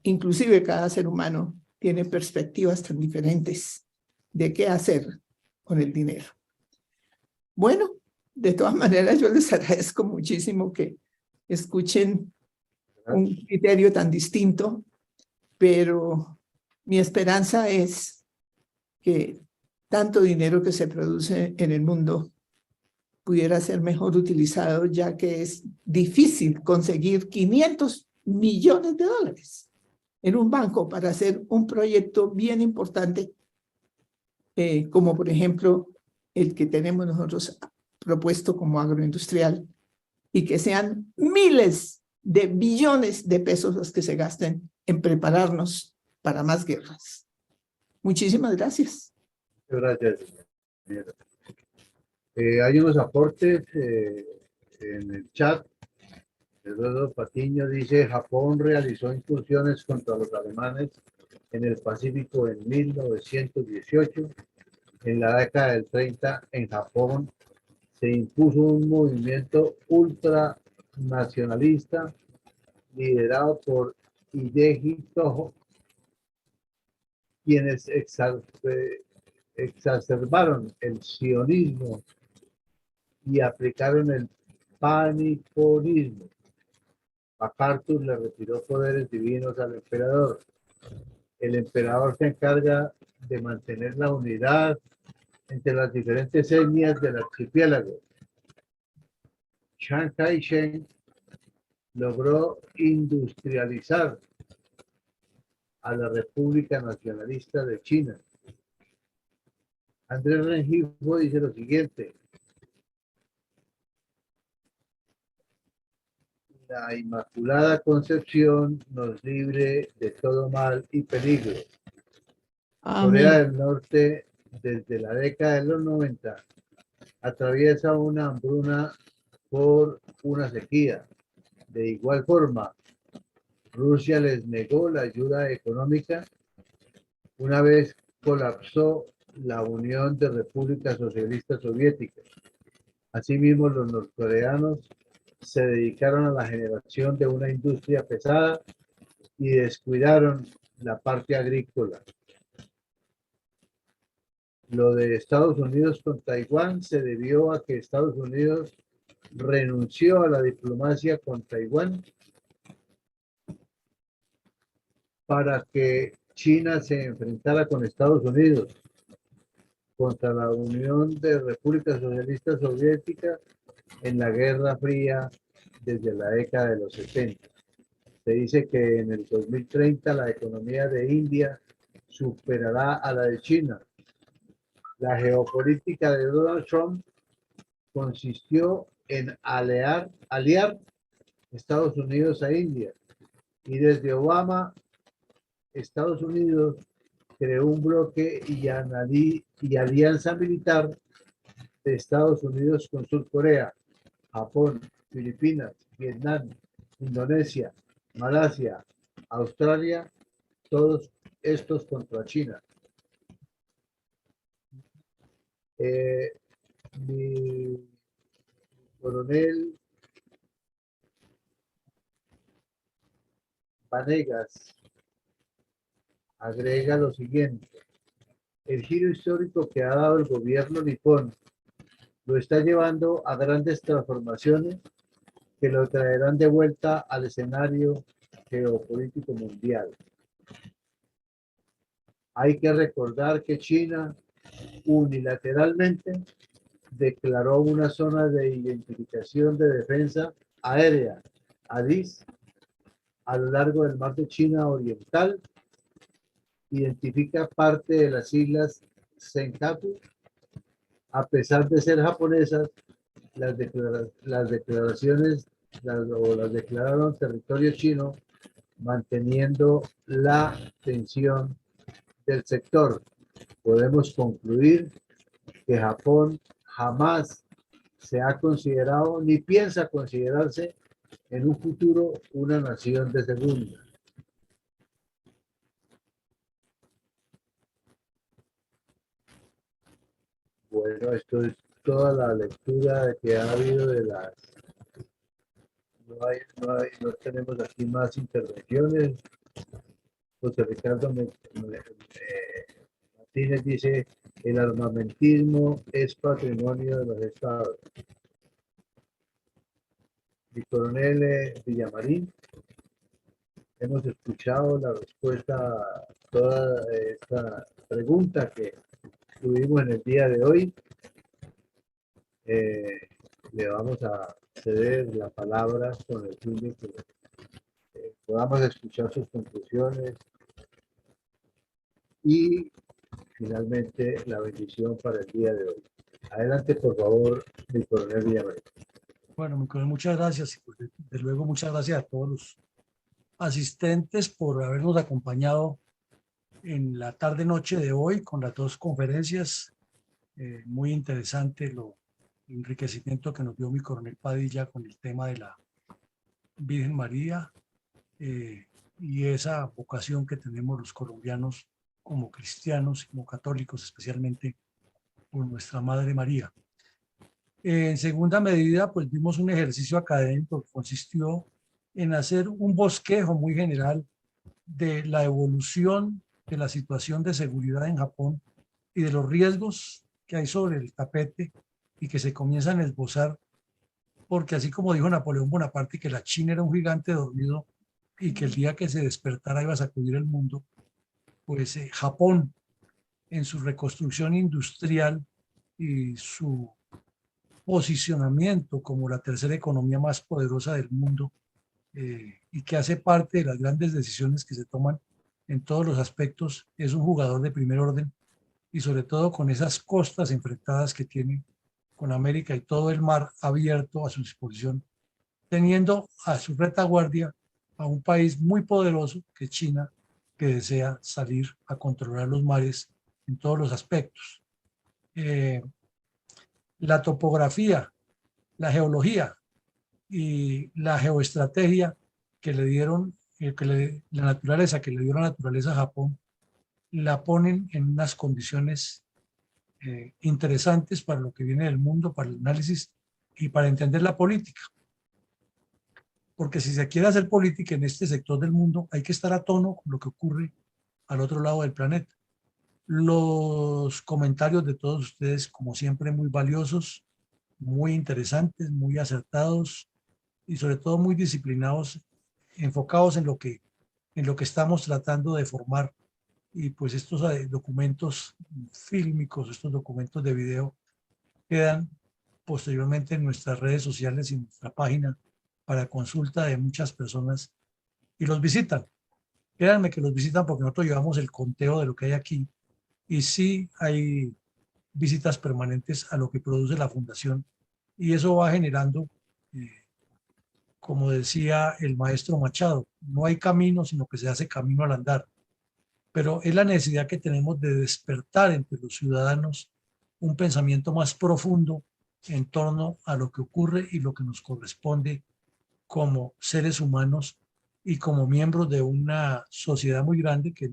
inclusive cada ser humano, tiene perspectivas tan diferentes de qué hacer con el dinero. Bueno, de todas maneras yo les agradezco muchísimo que escuchen un criterio tan distinto, pero mi esperanza es que tanto dinero que se produce en el mundo pudiera ser mejor utilizado, ya que es difícil conseguir 500 millones de dólares en un banco para hacer un proyecto bien importante, como por ejemplo el que tenemos nosotros propuesto como agroindustrial, y que sean miles de billones de pesos los que se gasten en prepararnos para más guerras. Muchísimas gracias. Gracias, señora. Hay unos aportes en el chat. Eduardo Patiño dice: Japón realizó incursiones contra los alemanes en el Pacífico en 1918. En la década del 30, en Japón, se impuso un movimiento ultranacionalista liderado por Hideji Toho, quienes exacerbaron el sionismo y aplicaron el paniconismo. MacArthur le retiró poderes divinos al emperador. El emperador se encarga de mantener la unidad entre las diferentes etnias del archipiélago. Chiang Kai-shek logró industrializar a la República Nacionalista de China. Andrés Rengifo dice lo siguiente: la Inmaculada Concepción nos libre de todo mal y peligro. Corea Amén. del Norte, desde la década de los 90, atraviesa una hambruna por una sequía. De igual forma, Rusia les negó la ayuda económica una vez colapsó la Unión de Repúblicas Socialistas Soviéticas. Asimismo, los norcoreanos se dedicaron a la generación de una industria pesada y descuidaron la parte agrícola. Lo de Estados Unidos con Taiwán se debió a que Estados Unidos renunció a la diplomacia con Taiwán para que China se enfrentara con Estados Unidos contra la Unión de Repúblicas Socialistas Soviéticas en la Guerra Fría desde la década de los 70. Se dice que en el 2030 la economía de India superará a la de China. La geopolítica de Donald Trump consistió en aliar Estados Unidos a India, y desde Obama, Estados Unidos creó un bloque y alianza militar de Estados Unidos con Surcorea, Japón, Filipinas, Vietnam, Indonesia, Malasia, Australia, todos estos contra China. Mi coronel Vanegas agrega lo siguiente: el giro histórico que ha dado el gobierno nipón lo está llevando a grandes transformaciones que lo traerán de vuelta al escenario geopolítico mundial. Hay que recordar que China unilateralmente declaró una zona de identificación de defensa aérea, ADIZ, a lo largo del mar de China Oriental. Identifica parte de las islas Senkaku. A pesar de ser japonesas, las declararon territorio chino, manteniendo la tensión del sector. Podemos concluir que Japón jamás se ha considerado ni piensa considerarse en un futuro una nación de segunda. Bueno, esto es toda la lectura que ha habido de las... No tenemos aquí más intervenciones. José Ricardo Martínez dice: el armamentismo es patrimonio de los estados. Mi coronel Villamarín, hemos escuchado la respuesta a toda esta pregunta que tuvimos en el día de hoy. Le vamos a ceder la palabra con el fin de que podamos escuchar sus conclusiones y finalmente la bendición para el día de hoy. Adelante, por favor, mi coronel Villamarín. Bueno, mi coronel, muchas gracias. Y pues, de luego, muchas gracias a todos los asistentes por habernos acompañado en la tarde-noche de hoy con las dos conferencias. Muy interesante el enriquecimiento que nos dio mi coronel Padilla con el tema de la Virgen María y esa vocación que tenemos los colombianos como cristianos y como católicos, especialmente por nuestra Madre María. En segunda medida, pues vimos un ejercicio académico que consistió en hacer un bosquejo muy general de la evolución de la situación de seguridad en Japón y de los riesgos que hay sobre el tapete y que se comienzan a esbozar, porque así como dijo Napoleón Bonaparte que la China era un gigante dormido y que el día que se despertara iba a sacudir el mundo, pues Japón en su reconstrucción industrial y su posicionamiento como la tercera economía más poderosa del mundo y que hace parte de las grandes decisiones que se toman en todos los aspectos, es un jugador de primer orden y sobre todo con esas costas enfrentadas que tiene con América y todo el mar abierto a su disposición, teniendo a su retaguardia a un país muy poderoso que es China, que desea salir a controlar los mares en todos los aspectos. La topografía, la geología y la geoestrategia que le dieron, la naturaleza que le dio la naturaleza a Japón, la ponen en unas condiciones interesantes para lo que viene del mundo, para el análisis y para entender la política. Porque si se quiere hacer política en este sector del mundo, hay que estar a tono con lo que ocurre al otro lado del planeta. Los comentarios de todos ustedes, como siempre, muy valiosos, muy interesantes, muy acertados y sobre todo muy disciplinados, enfocados en lo que estamos tratando de formar. Y pues estos documentos fílmicos, estos documentos de video quedan posteriormente en nuestras redes sociales y en nuestra página para consulta de muchas personas y los visitan. Créanme que los visitan porque nosotros llevamos el conteo de lo que hay aquí y sí hay visitas permanentes a lo que produce la fundación y eso va generando, como decía el maestro Machado, no hay camino sino que se hace camino al andar. Pero es la necesidad que tenemos de despertar entre los ciudadanos un pensamiento más profundo en torno a lo que ocurre y lo que nos corresponde como seres humanos y como miembros de una sociedad muy grande que